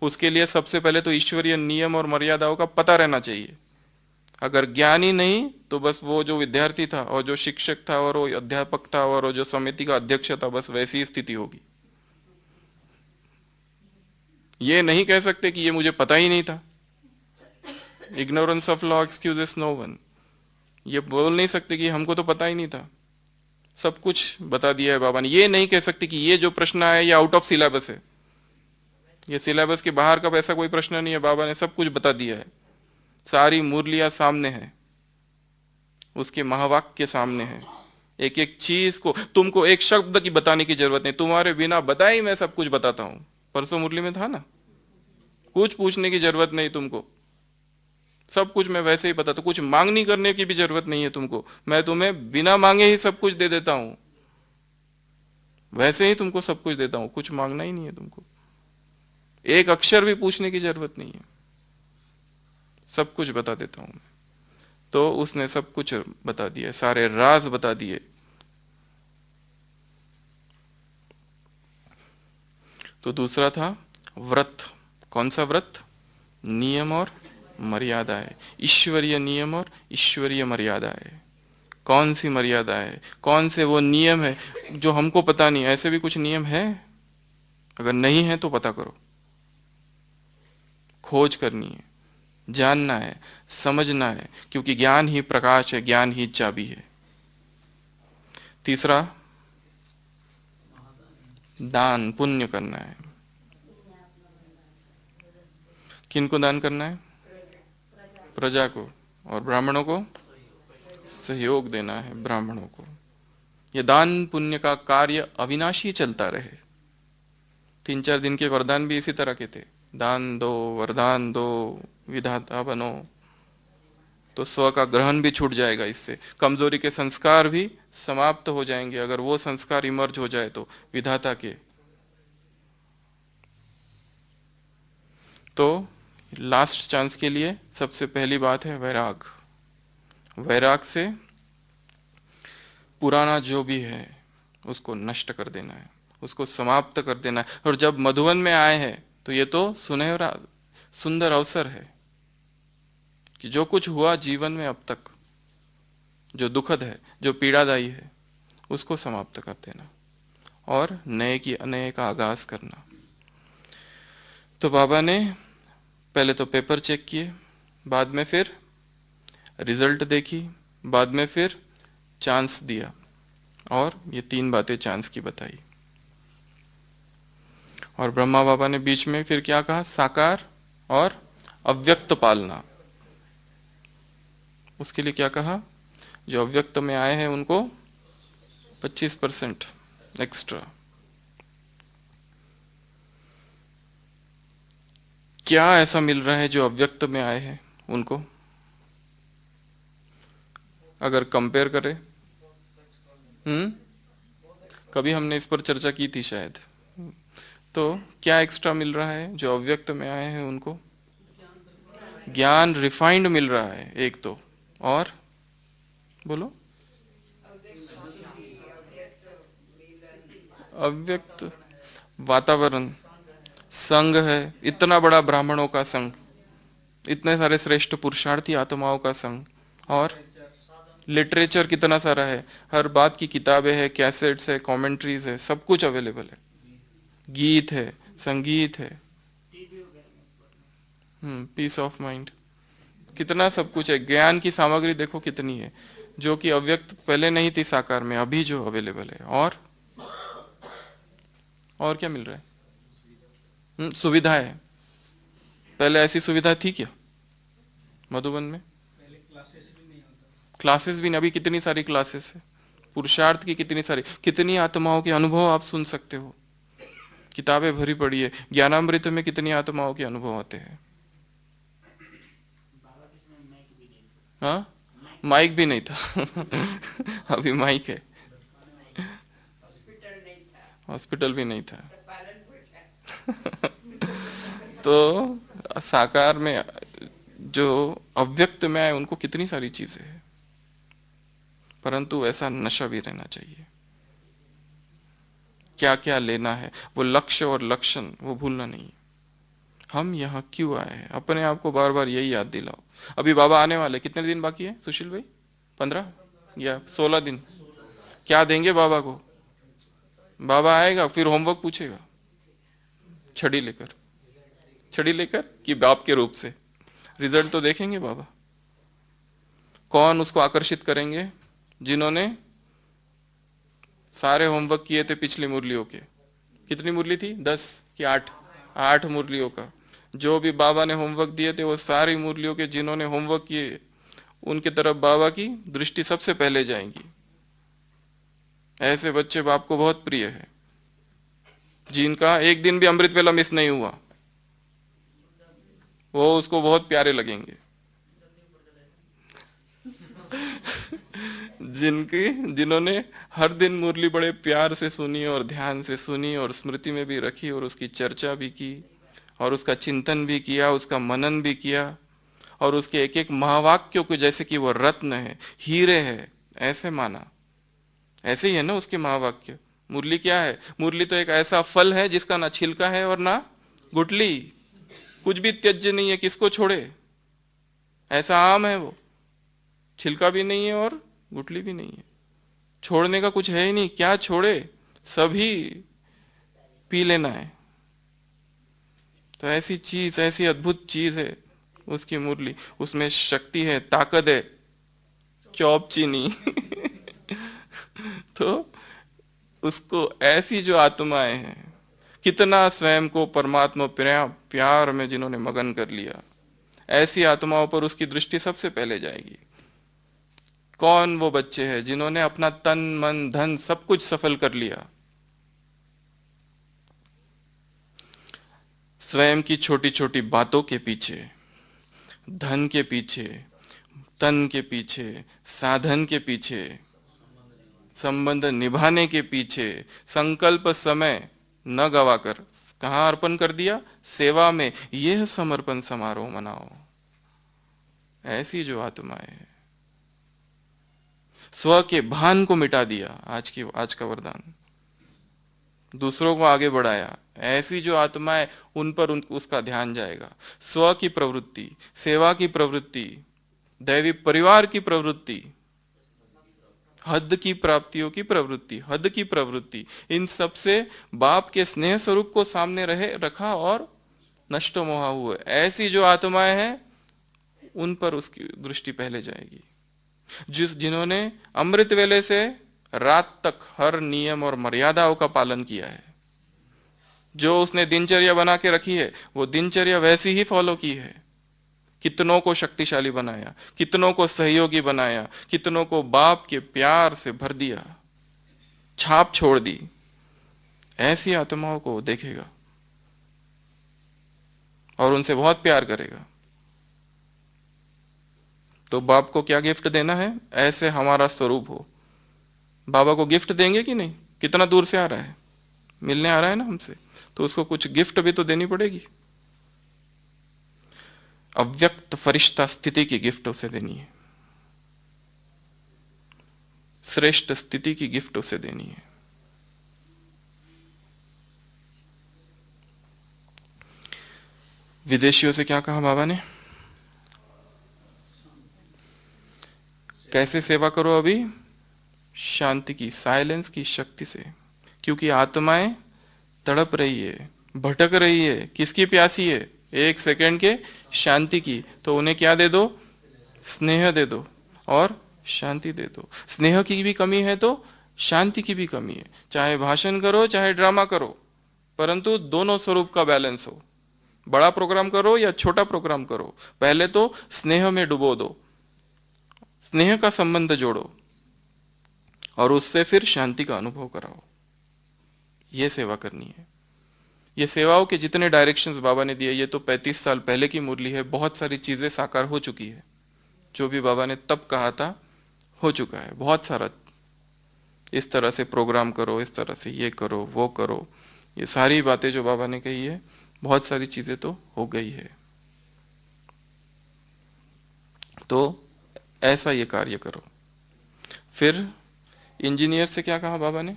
उसके लिए सबसे पहले तो ईश्वरीय नियम और मर्यादाओं का पता रहना चाहिए। अगर ज्ञान ही नहीं तो बस वो जो विद्यार्थी था और जो शिक्षक था और वो अध्यापक था और वो जो समिति का अध्यक्ष था, बस वैसी ही स्थिति होगी। ये नहीं कह सकते कि ये मुझे पता ही नहीं था। Ignorance of law excuses no one. ये बोल नहीं सकते कि हमको तो पता ही नहीं था, सब कुछ बता दिया है बाबा ने। ये नहीं कह सकते कि ये जो प्रश्न आया ये आउट ऑफ सिलेबस है, ये सिलेबस के बाहर का ऐसा कोई प्रश्न नहीं है, बाबा ने सब कुछ बता दिया है। सारी मुरलियां सामने है, उसके महावाक्य सामने है। एक एक चीज को तुमको एक शब्द की बताने की जरूरत नहीं, तुम्हारे बिना बताए ही मैं सब कुछ बताता हूं। परसों मुरली में था ना, कुछ पूछने की जरूरत नहीं तुमको, सब कुछ मैं वैसे ही बताता, कुछ मांगनी करने की भी जरूरत नहीं है तुमको, मैं तुम्हें बिना मांगे ही सब कुछ दे देता हूं। वैसे ही तुमको सब कुछ देता हूं, कुछ मांगना ही नहीं है तुमको, एक अक्षर भी पूछने की जरूरत नहीं है, सब कुछ बता देता हूं मैं। तो उसने सब कुछ बता दिया, सारे राज बता दिए। तो दूसरा था व्रत। कौन सा व्रत? नियम और मर्यादा है, ईश्वरीय नियम और ईश्वरीय मर्यादा है। कौन सी मर्यादा है, कौन से वो नियम है जो हमको पता नहीं। ऐसे भी कुछ नियम है? अगर नहीं है तो पता करो, खोज करनी है, जानना है, समझना है, क्योंकि ज्ञान ही प्रकाश है, ज्ञान ही चाबी है। तीसरा, दान पुण्य करना है। किनको दान करना है? प्रजा को। और ब्राह्मणों को सहयोग देना है। ब्राह्मणों को ये दान पुण्य का कार्य अविनाशी चलता रहे। 3-4 दिन के वरदान भी इसी तरह के थे। दान दो, वरदान दो, विधाता बनो। तो स्व का ग्रहण भी छूट जाएगा, इससे कमजोरी के संस्कार भी समाप्त हो जाएंगे। अगर वो संस्कार इमर्ज हो जाए तो विधाता के, तो लास्ट चांस के लिए सबसे पहली बात है वैराग। वैराग से पुराना जो भी है उसको नष्ट कर देना है, उसको समाप्त कर देना है। और जब मधुवन में आए हैं तो ये तो सुनहरा सुंदर अवसर है कि जो कुछ हुआ जीवन में अब तक, जो दुखद है, जो पीड़ादायी है, उसको समाप्त कर देना और नए का आगाज करना। तो बाबा ने पहले तो पेपर चेक किए, बाद में फिर रिजल्ट देखी, बाद में फिर चांस दिया, और ये 3 बातें चांस की बताई। और ब्रह्मा बाबा ने बीच में फिर क्या कहा? साकार और अव्यक्त पालना। उसके लिए क्या कहा? जो अव्यक्त में आए हैं उनको 25% एक्स्ट्रा। क्या ऐसा मिल रहा है जो अव्यक्त में आए हैं उनको? अगर कंपेयर करें, कभी हमने इस पर चर्चा की थी शायद। तो क्या एक्स्ट्रा मिल रहा है जो अव्यक्त में आए हैं उनको? ज्ञान रिफाइंड मिल रहा है एक तो, और बोलो, अव्यक्त वातावरण, संघ है, इतना बड़ा ब्राह्मणों का संघ, इतने सारे श्रेष्ठ पुरुषार्थी आत्माओं का संघ, और लिटरेचर कितना सारा है, हर बात की किताबें है, कैसेट्स है, कमेंट्रीज है, सब कुछ अवेलेबल है, गीत है, संगीत है, पीस ऑफ माइंड, कितना सब कुछ है। ज्ञान की सामग्री देखो कितनी है, जो कि अव्यक्त पहले नहीं थी साकार में, अभी जो अवेलेबल है। और क्या मिल रहा है? सुविधा है। पहले ऐसी सुविधा थी क्या मधुबन में? क्लासेस भी नहीं, अभी कितनी सारी क्लासेस है, पुरुषार्थ की कितनी सारी, कितनी आत्माओं के अनुभव आप सुन सकते हो, किताबें भरी पड़ी है। ज्ञानामृत में कितनी आत्माओं के अनुभव आते हैं। हाँ, माइक भी नहीं था अभी माइक है, हॉस्पिटल भी नहीं था तो साकार में जो अव्यक्त में आए उनको कितनी सारी चीजें हैं, परंतु ऐसा नशा भी रहना चाहिए। क्या क्या लेना है, वो लक्ष्य और लक्षण वो भूलना नहीं। हम यहाँ क्यों आए हैं, अपने आप को बार बार यही याद दिलाओ। अभी बाबा आने वाले, कितने दिन बाकी है सुशील भाई? 15 या 16 दिन। क्या देंगे बाबा को? बाबा आएगा फिर होमवर्क पूछेगा, छड़ी लेकर, छड़ी लेकर कि बाप के रूप से। रिजल्ट तो देखेंगे बाबा। कौन उसको आकर्षित करेंगे? जिन्होंने सारे होमवर्क किए थे पिछली मुरलियों के। कितनी मुरली थी? 10 कि 8 मुरलियों का जो भी बाबा ने होमवर्क दिए थे, वो सारी मुरलियों के जिन्होंने होमवर्क किए, उनकी तरफ बाबा की दृष्टि सबसे पहले जाएगी। ऐसे बच्चे बाप को बहुत प्रिय है, जिनका एक दिन भी अमृत वेला मिस नहीं हुआ, वो उसको बहुत प्यारे लगेंगे। जिन्होंने हर दिन मुरली बड़े प्यार से सुनी और ध्यान से सुनी और स्मृति में भी रखी और उसकी चर्चा भी की और उसका चिंतन भी किया, उसका मनन भी किया, और उसके एक एक महावाक्यों को जैसे कि वो रत्न है, हीरे है, ऐसे माना। ऐसे ही है ना उसके महावाक्य। मुरली क्या है? मुरली तो एक ऐसा फल है जिसका ना छिलका है और ना गुठली, कुछ भी त्यज्य नहीं है, किसको छोड़े। ऐसा आम है वो, छिलका भी नहीं है और गुठली भी नहीं है, छोड़ने का कुछ है ही नहीं, क्या छोड़े, सभी पी लेना है। तो ऐसी चीज, ऐसी अद्भुत चीज है उसकी मुरली, उसमें शक्ति है, ताकत है, चौप चीनी तो उसको ऐसी जो आत्माएं हैं, कितना स्वयं को परमात्मा प्यार में जिन्होंने मगन कर लिया, ऐसी आत्माओं पर उसकी दृष्टि सबसे पहले जाएगी। कौन वो बच्चे हैं जिन्होंने अपना तन मन धन सब कुछ सफल कर लिया, स्वयं की छोटी छोटी बातों के पीछे, धन के पीछे, तन के पीछे, साधन के पीछे, संबंध निभाने के पीछे, संकल्प समय न गवाकर कहां अर्पण कर दिया, सेवा में। यह समर्पण समारोह मनाओ। ऐसी जो आत्माएं है, स्व के भान को मिटा दिया, आज का वरदान, दूसरों को आगे बढ़ाया, ऐसी जो आत्माएं, उन पर उसका ध्यान जाएगा। स्व की प्रवृत्ति, सेवा की प्रवृत्ति, दैवी परिवार की प्रवृत्ति, हद की प्राप्तियों की प्रवृत्ति, हद की प्रवृत्ति, इन सब से बाप के स्नेह स्वरूप को सामने रखा और नष्ट मोहा हुए, ऐसी जो आत्माएं हैं उन पर उसकी दृष्टि पहले जाएगी। जिन्होंने अमृत वेले से रात तक हर नियम और मर्यादाओं का पालन किया है, जो उसने दिनचर्या बना के रखी है वो दिनचर्या वैसी ही फॉलो की है, कितनों को शक्तिशाली बनाया, कितनों को सहयोगी बनाया, कितनों को बाप के प्यार से भर दिया, छाप छोड़ दी, ऐसी आत्माओं को देखेगा और उनसे बहुत प्यार करेगा। तो बाप को क्या गिफ्ट देना है, ऐसे हमारा स्वरूप हो। बाबा को गिफ्ट देंगे कि नहीं, कितना दूर से आ रहा है, मिलने आ रहा है ना हमसे, तो उसको कुछ गिफ्ट भी तो देनी पड़ेगी। अव्यक्त फरिश्ता स्थिति की गिफ्ट उसे देनी है, श्रेष्ठ स्थिति की गिफ्ट उसे देनी है। विदेशियों से क्या कहा बाबा ने, कैसे सेवा करो अभी, शांति की, साइलेंस की शक्ति से, क्योंकि आत्माएं तड़प रही है, भटक रही है, किसकी प्यासी है, एक सेकंड के शांति की। तो उन्हें क्या दे दो, स्नेह दे दो और शांति दे दो। स्नेह की भी कमी है तो शांति की भी कमी है, चाहे भाषण करो चाहे ड्रामा करो, परंतु दोनों स्वरूप का बैलेंस हो। बड़ा प्रोग्राम करो या छोटा प्रोग्राम करो, पहले तो स्नेह में डुबो दो, स्नेह का संबंध जोड़ो और उससे फिर शांति का अनुभव कराओ। यह सेवा करनी है। ये सेवाओं के जितने डायरेक्शंस बाबा ने दिए, ये तो 35 साल पहले की मुरली है, बहुत सारी चीजें साकार हो चुकी है, जो भी बाबा ने तब कहा था हो चुका है बहुत सारा। इस तरह से प्रोग्राम करो, इस तरह से ये करो वो करो, ये सारी बातें जो बाबा ने कही है, बहुत सारी चीजें तो हो गई है। तो ऐसा ये कार्य करो। फिर इंजीनियर से क्या कहा बाबा ने,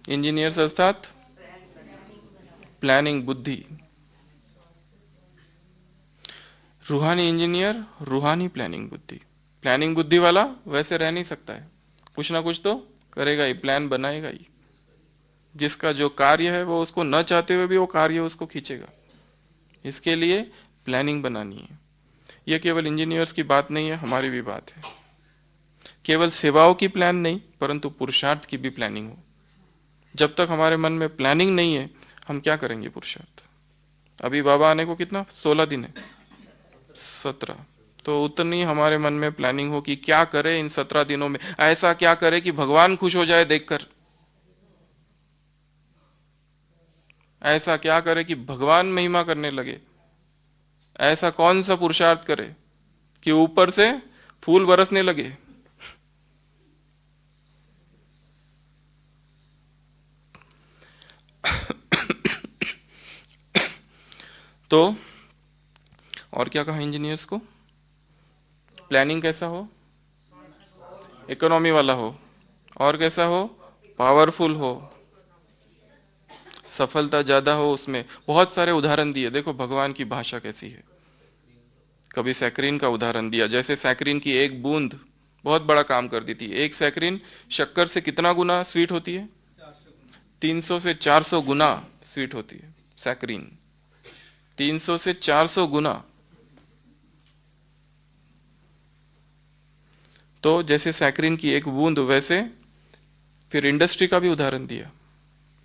इंजीनियर्स अर्थात प्लानिंग बुद्धि, रूहानी इंजीनियर, रूहानी प्लानिंग बुद्धि। प्लानिंग बुद्धि वाला वैसे रह नहीं सकता है, कुछ ना कुछ तो करेगा ही, प्लान बनाएगा ही। जिसका जो कार्य है वो उसको न चाहते हुए भी वो कार्य उसको खींचेगा, इसके लिए प्लानिंग बनानी है। यह केवल इंजीनियर्स की बात नहीं है, हमारी भी बात है। केवल सेवाओं की प्लान नहीं, परंतु पुरुषार्थ की भी प्लानिंग हो। जब तक हमारे मन में प्लानिंग नहीं है, हम क्या करेंगे पुरुषार्थ। अभी बाबा आने को कितना, 16 दिन है, 17, तो उतनी हमारे मन में प्लानिंग हो कि क्या करे इन 17 दिनों में, ऐसा क्या करे कि भगवान खुश हो जाए देखकर, ऐसा क्या करे कि भगवान महिमा करने लगे, ऐसा कौन सा पुरुषार्थ करे कि ऊपर से फूल बरसने लगे। तो और क्या कहा इंजीनियर्स को, प्लानिंग कैसा हो, इकोनॉमी वाला हो, और कैसा हो, पावरफुल हो, सफलता ज्यादा हो उसमें। बहुत सारे उदाहरण दिए, देखो भगवान की भाषा कैसी है। कभी सैक्रिन का उदाहरण दिया, जैसे सैक्रिन की एक बूंद बहुत बड़ा काम कर दी थी। एक सैकरिन शक्कर से कितना गुना स्वीट होती है? 300 से 400 गुना स्वीट होती है सैकरिन। 300 से 400 गुना। तो जैसे सैकरिन की एक बूंद, वैसे फिर इंडस्ट्री का भी उदाहरण दिया।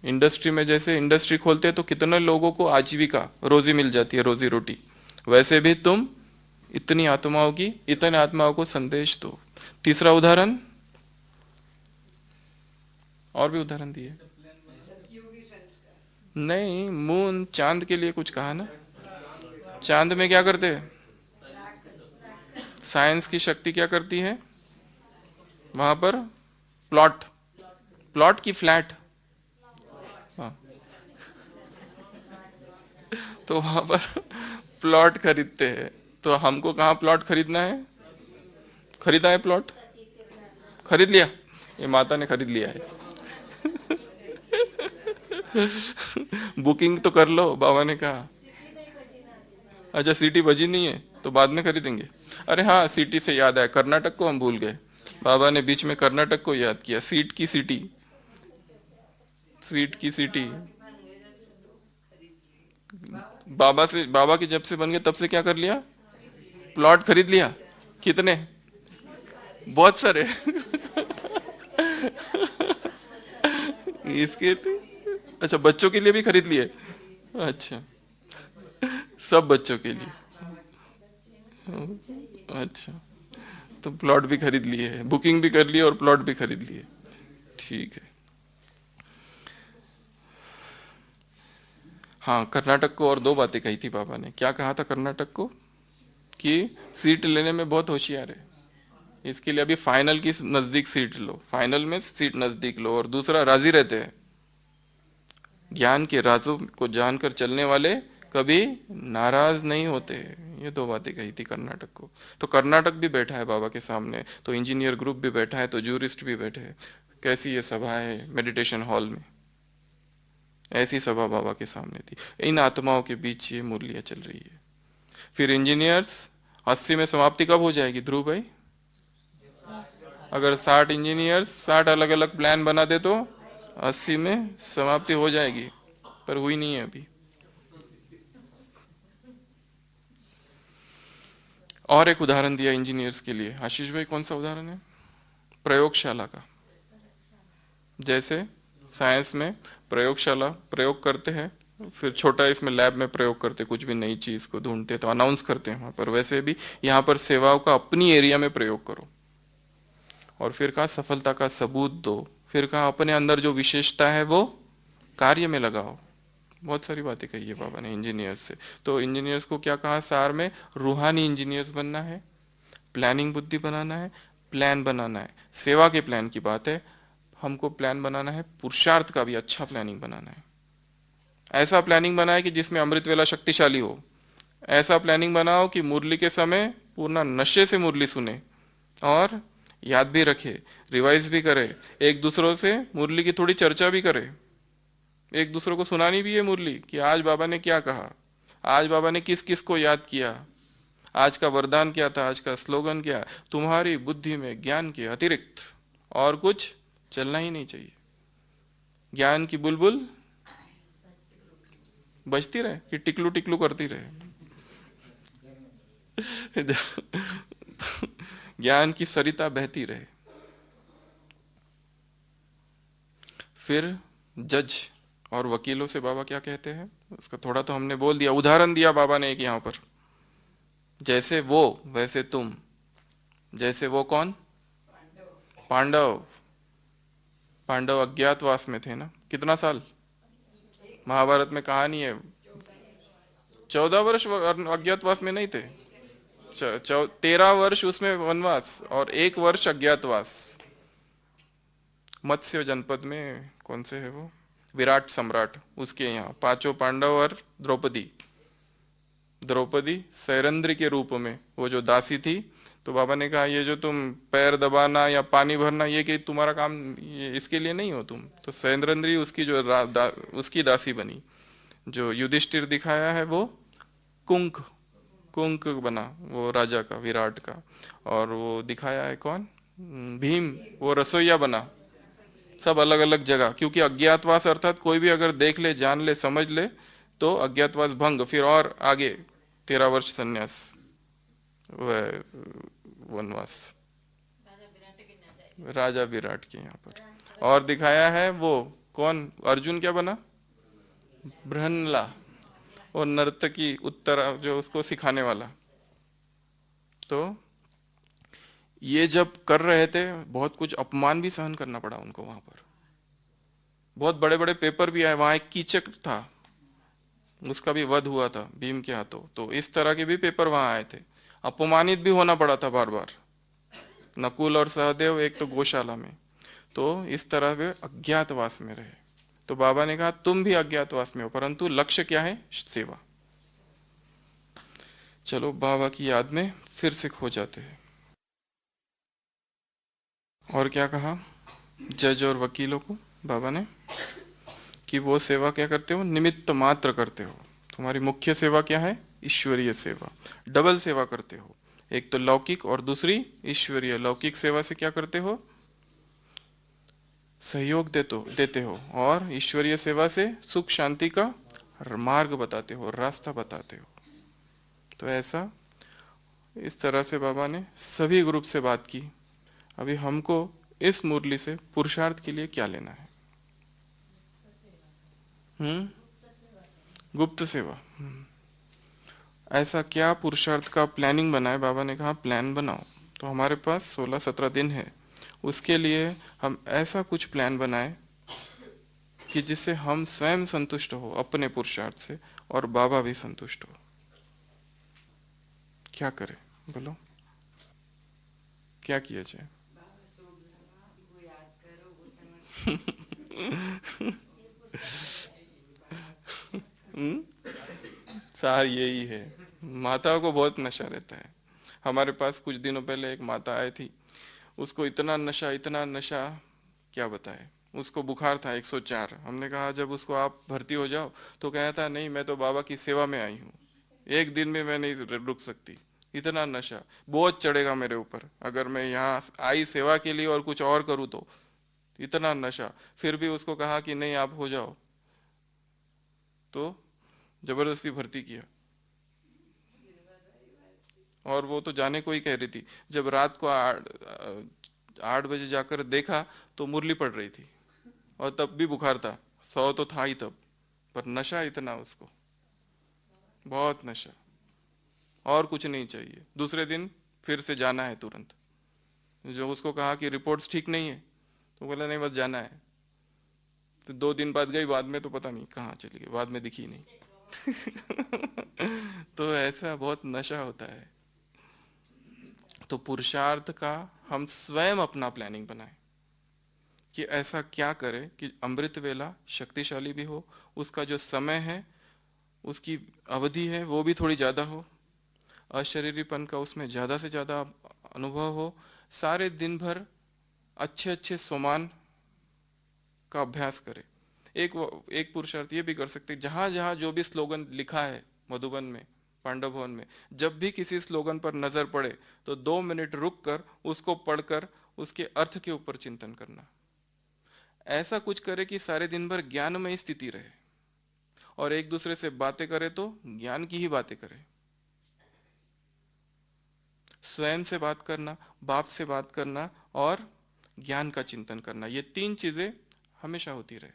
इंडस्ट्री में जैसे इंडस्ट्री खोलते हैं तो कितने लोगों को आजीविका, रोजी मिल जाती है, रोजी रोटी। वैसे भी तुम इतनी आत्माओं की, इतने आत्माओं को संदेश दो। तीसरा उदाहरण, और भी उदाहरण दिए। नहीं, मून, चांद के लिए कुछ कहा ना। चांद में क्या करते हैं? साइंस की शक्ति क्या करती है वहां पर? प्लॉट, प्लॉट की फ्लैट। हाँ, तो वहां पर प्लॉट खरीदते हैं। तो हमको कहाँ प्लॉट खरीदना है? खरीदा है प्लॉट? खरीद लिया? ये माता ने खरीद लिया है। बुकिंग तो कर लो, बाबा ने कहा। अच्छा, सीटी बजी नहीं है तो बाद में खरीदेंगे। अरे हाँ, सिटी से याद आया, कर्नाटक को हम भूल गए। बाबा ने बीच में कर्नाटक को याद किया। सीट की सिटी, सीट की सिटी। बाबा से, बाबा के जब से बन गए तब से क्या कर लिया? प्लॉट खरीद लिया। कितने? बहुत सारे। इसके लिए, अच्छा बच्चों के लिए भी खरीद लिए? अच्छा, सब बच्चों के लिए। अच्छा, तो प्लॉट भी खरीद लिए है, बुकिंग भी कर लिए और प्लॉट भी खरीद लिए। ठीक है। हाँ, कर्नाटक को और दो बातें कही थी बाबा ने। क्या कहा था कर्नाटक को? कि सीट लेने में बहुत होशियार है, इसके लिए अभी फाइनल की नजदीक सीट लो, फाइनल में सीट नजदीक लो। और दूसरा, राजी रहते हैं। ज्ञान के राजों को जानकर चलने वाले कभी नाराज नहीं होते। ये दो बातें कही थी कर्नाटक को। तो कर्नाटक भी बैठा है बाबा के सामने, तो इंजीनियर ग्रुप भी बैठा है, तो जूरिस्ट भी बैठे हैं। कैसी ये सभा है मेडिटेशन हॉल में। ऐसी सभा बाबा के सामने थी। इन आत्माओं के बीच ये मुरलियां चल रही है। फिर इंजीनियर्स 80 में समाप्ति कब हो जाएगी ध्रुव भाई? अगर 60 इंजीनियर्स 60 अलग अलग प्लान बना दे तो 80 में समाप्ति हो जाएगी, पर हुई नहीं है अभी। और एक उदाहरण दिया इंजीनियर्स के लिए। आशीष भाई, कौन सा उदाहरण है? प्रयोगशाला का। जैसे साइंस में प्रयोगशाला प्रयोग करते हैं, फिर छोटा इसमें लैब में प्रयोग करते, कुछ भी नई चीज को ढूंढते तो अनाउंस करते हैं वहां पर। वैसे भी यहाँ पर सेवाओं का अपनी एरिया में प्रयोग करो, और फिर कहा सफलता का सबूत दो। फिर कहा अपने अंदर जो विशेषता है वो कार्य में लगाओ। बहुत सारी बातें कही है बाबा ने इंजीनियर्स से। तो इंजीनियर्स को क्या कहा सार में? रूहानी इंजीनियर्स बनना है, प्लानिंग बुद्धि बनाना है, प्लान बनाना है। सेवा के प्लान की बात है, हमको प्लान बनाना है, पुरुषार्थ का भी अच्छा प्लानिंग बनाना है। ऐसा प्लानिंग बनाए कि जिसमें अमृत वेला शक्तिशाली हो। ऐसा प्लानिंग बनाओ कि मुरली के समय पूर्ण नशे से मुरली सुने, और याद भी रखे, रिवाइज भी करे, एक दूसरों से मुरली की थोड़ी चर्चा भी करे। एक दूसरों को सुनानी भी है मुरली कि आज बाबा ने क्या कहा, आज बाबा ने किस किस को याद किया, आज का वरदान क्या था, आज का स्लोगन क्या। तुम्हारी बुद्धि में ज्ञान के अतिरिक्त और कुछ चलना ही नहीं चाहिए। ज्ञान की बुलबुल बजती रहे कि टिकलू टिकलू करती रहे। ज्ञान की सरिता बहती रहे। फिर जज और वकीलों से बाबा क्या कहते हैं उसका थोड़ा तो हमने बोल दिया। उदाहरण दिया बाबा ने एक यहां पर, जैसे वो वैसे तुम। जैसे वो कौन? पांडव। पांडव अज्ञातवास में थे ना, कितना साल? महाभारत में कहानी है 14 वर्ष अज्ञातवास में नहीं थे। 13 वर्ष उसमें वनवास और 1 वर्ष अज्ञातवास। मत्स्य जनपद में कौन से है वो, विराट सम्राट, उसके यहाँ पांचों पांडव और द्रौपदी। द्रौपदी सैरंद्री के रूप में वो जो दासी थी। तो बाबा ने कहा ये जो तुम पैर दबाना या पानी भरना ये कि तुम्हारा काम, ये इसके लिए नहीं हो तुम। तो सैरंद्री उसकी जो उसकी दासी बनी। जो युधिष्ठिर दिखाया है वो कुंक, कुंक बना वो राजा का, विराट का। और वो दिखाया है कौन? भीम, वो रसोईया बना, सब अलग अलग जगह, क्योंकि अज्ञातवास अर्थात कोई भी अगर देख ले, जान ले, समझ ले तो अज्ञातवास भंग, फिर और आगे 13 वर्ष संन्यास, वह वनवास, राजा विराट के यहाँ पर। और दिखाया है वो कौन, अर्जुन क्या बना, ब्रहनला, और नर्तकी उत्तरा जो उसको सिखाने वाला। तो ये जब कर रहे थे, बहुत कुछ अपमान भी सहन करना पड़ा उनको वहां पर, बहुत बड़े बड़े पेपर भी आए, वहां एक कीचक था, उसका भी वध हुआ था भीम के हाथों, तो इस तरह के भी पेपर वहां आए थे, अपमानित भी होना पड़ा था बार बार। नकुल और सहदेव एक तो गौशाला में, तो इस तरह वे अज्ञातवास में रहे। तो बाबा ने कहा तुम भी अज्ञातवास में हो, परंतु लक्ष्य क्या है, सेवा। चलो बाबा की याद में फिर से खो जाते हैं। और क्या कहा जज और वकीलों को बाबा ने, कि वो सेवा क्या करते हो, निमित्त मात्र करते हो, तुम्हारी मुख्य सेवा क्या है, ईश्वरीय सेवा। डबल सेवा करते हो, एक तो लौकिक और दूसरी ईश्वरीय। लौकिक सेवा से क्या करते हो, सहयोग देते हो, और ईश्वरीय सेवा से सुख शांति का मार्ग बताते हो, रास्ता बताते हो। तो ऐसा, इस तरह से बाबा ने सभी ग्रुप से बात की। अभी हमको इस मुरली से पुरुषार्थ के लिए क्या लेना है, गुप्त सेवा। ऐसा क्या पुरुषार्थ का प्लानिंग बनाए, बाबा ने कहा प्लान बनाओ। तो हमारे पास 16-17 दिन है, उसके लिए हम ऐसा कुछ प्लान बनाए कि जिससे हम स्वयं संतुष्ट हो अपने पुरुषार्थ से, और बाबा भी संतुष्ट हो। क्या करें बोलो, क्या किया जाए। सार यही है, माताओं को बहुत नशा रहता है। हमारे पास कुछ दिनों पहले एक माता आई थी, उसको इतना नशा, इतना नशा, क्या बताए। उसको बुखार था 104। हमने कहा जब उसको आप भर्ती हो जाओ, तो कहता था नहीं मैं तो बाबा की सेवा में आई हूँ, एक दिन में मैं नहीं रुक सकती, इतना नशा बोझ चढ़ेगा मेरे ऊपर अगर मैं यहाँ आई सेवा के लिए और कुछ और करूँ तो, इतना नशा। फिर भी उसको कहा कि नहीं आप हो जाओ, तो जबरदस्ती भर्ती किया। और वो तो जाने को ही कह रही थी, जब रात को 8 बजे जाकर देखा तो मुरली पड़ रही थी, और तब भी बुखार था, 100 तो था ही तब, पर नशा इतना उसको, बहुत नशा, और कुछ नहीं चाहिए। दूसरे दिन फिर से जाना है तुरंत। जो उसको कहा कि रिपोर्ट्स ठीक नहीं है, तो बोला नहीं बस जाना है। तो 2 दिन बाद गई, बाद में तो पता नहीं कहाँ चली गई, बाद में दिखी नहीं। तो ऐसा बहुत नशा होता है। तो पुरुषार्थ का हम स्वयं अपना प्लानिंग बनाएं कि ऐसा क्या करें कि अमृत वेला शक्तिशाली भी हो, उसका जो समय है, उसकी अवधि है वो भी थोड़ी ज़्यादा हो, अशरीरीपन का उसमें ज़्यादा से ज़्यादा अनुभव हो, सारे दिन भर अच्छे अच्छे सोमान का अभ्यास करें। एक एक पुरुषार्थ ये भी कर सकते, जहां जहां जो भी स्लोगन लिखा है मधुबन में, पांडव भवन में, जब भी किसी स्लोगन पर नजर पड़े तो 2 मिनट रुक कर उसको पढ़कर उसके अर्थ के ऊपर चिंतन करना। ऐसा कुछ करे कि सारे दिन भर ज्ञानमय स्थिति रहे, और एक दूसरे से बातें करे तो ज्ञान की ही बातें करे। स्वयं से बात करना, बाप से बात करना, और ज्ञान का चिंतन करना, ये 3 चीजें हमेशा होती रहे।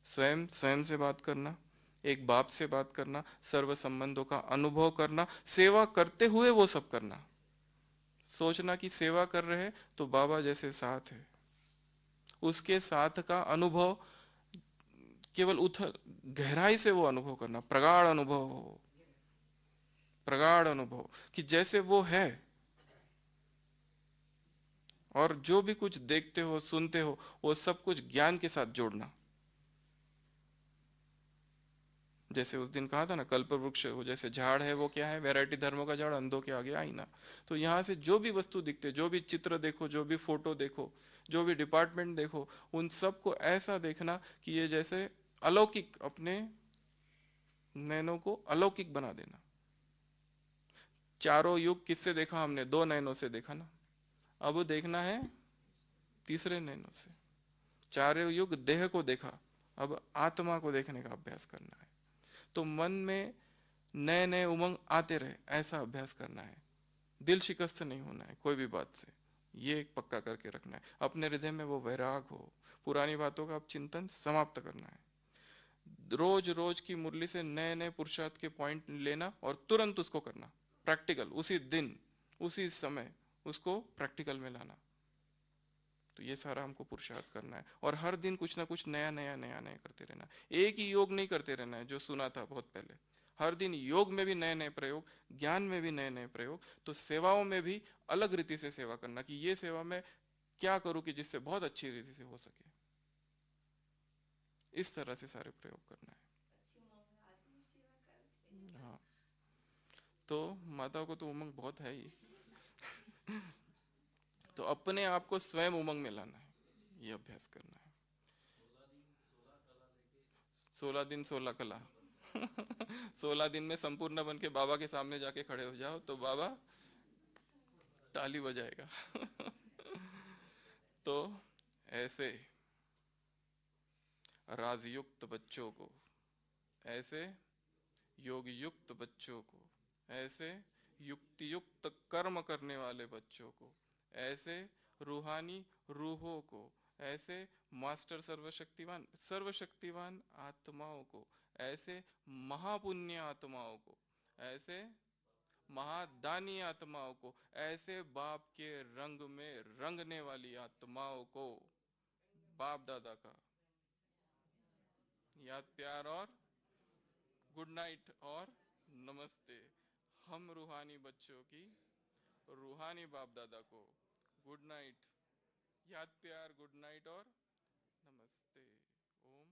स्वयं स्वयं से बात करना, एक बाप से बात करना, सर्व संबंधों का अनुभव करना, सेवा करते हुए वो सब करना। सोचना कि सेवा कर रहे तो बाबा जैसे साथ है, उसके साथ का अनुभव केवल उथल गहराई से वो अनुभव करना, प्रगाढ़ अनुभव हो, प्रगाढ़ अनुभव कि जैसे वो है, और जो भी कुछ देखते हो सुनते हो वो सब कुछ ज्ञान के साथ जोड़ना। जैसे उस दिन कहा था ना, कल्प वृक्ष वो जैसे झाड़ है, वो क्या है, वैरायटी धर्मों का झाड़, अंधों के आगे आईना। तो यहाँ से जो भी वस्तु दिखते, जो भी चित्र देखो, जो भी फोटो देखो, जो भी डिपार्टमेंट देखो, उन सबको ऐसा देखना कि ये जैसे अलौकिक, अपने नैनों को अलौकिक बना देना। चारों युग किससे देखा हमने, 2 नैनों से देखा ना, अब देखना है तीसरे नैनों से। चारों युग देह को देखा, अब आत्मा को देखने का अभ्यास करना है। तो मन में नए नए उमंग आते रहे, ऐसा अभ्यास करना है। दिल शिकस्त नहीं होना है कोई भी बात से, ये एक पक्का करके रखना है। अपने हृदय में वो वैराग हो, पुरानी बातों का अब चिंतन समाप्त करना है। रोज रोज की मुरली से नए नए पुरुषार्थ के पॉइंट लेना और तुरंत उसको करना, प्रैक्टिकल, उसी दिन उसी समय उसको प्रैक्टिकल में लाना। तो ये सारा हमको पुरुषार्थ करना है, और हर दिन कुछ ना कुछ नया नया नया नया करते रहना। एक ही योग नहीं करते रहना है जो सुना था बहुत पहले। हर दिन योग में भी नए नए प्रयोग, ज्ञान में भी नए नए प्रयोग, तो सेवाओं में भी अलग रीति से सेवा करना कि ये सेवा मैं क्या करूं कि जिससे बहुत अच्छी रीति से हो सके। इस तरह से सारे प्रयोग करना है। हाँ, तो माता को तो उमंग बहुत है ही। तो अपने आप को स्वयं उमंग में लाना है, ये अभ्यास करना है। 16 दिन 16 कला। 16 दिन में संपूर्ण बन के बाबा के सामने जाके खड़े हो जाओ तो बाबा ताली बजाएगा। तो ऐसे राजयुक्त बच्चों को, ऐसे योग युक्त बच्चों को, ऐसे युक्ति युक्त कर्म करने वाले बच्चों को, ऐसे रूहानी रूहों को, ऐसे मास्टर सर्वशक्तिवान सर्वशक्तिवान आत्माओं को, ऐसे महापुण्य आत्माओं को, ऐसे महादानी आत्माओं को, ऐसे बाप के रंग में रंगने वाली आत्माओं को बाप दादा का याद प्यार और गुड नाइट और नमस्ते। हम रूहानी बच्चों की रूहानी बाप दादा को गुड नाइट, याद प्यार, गुड नाइट और नमस्ते। ओम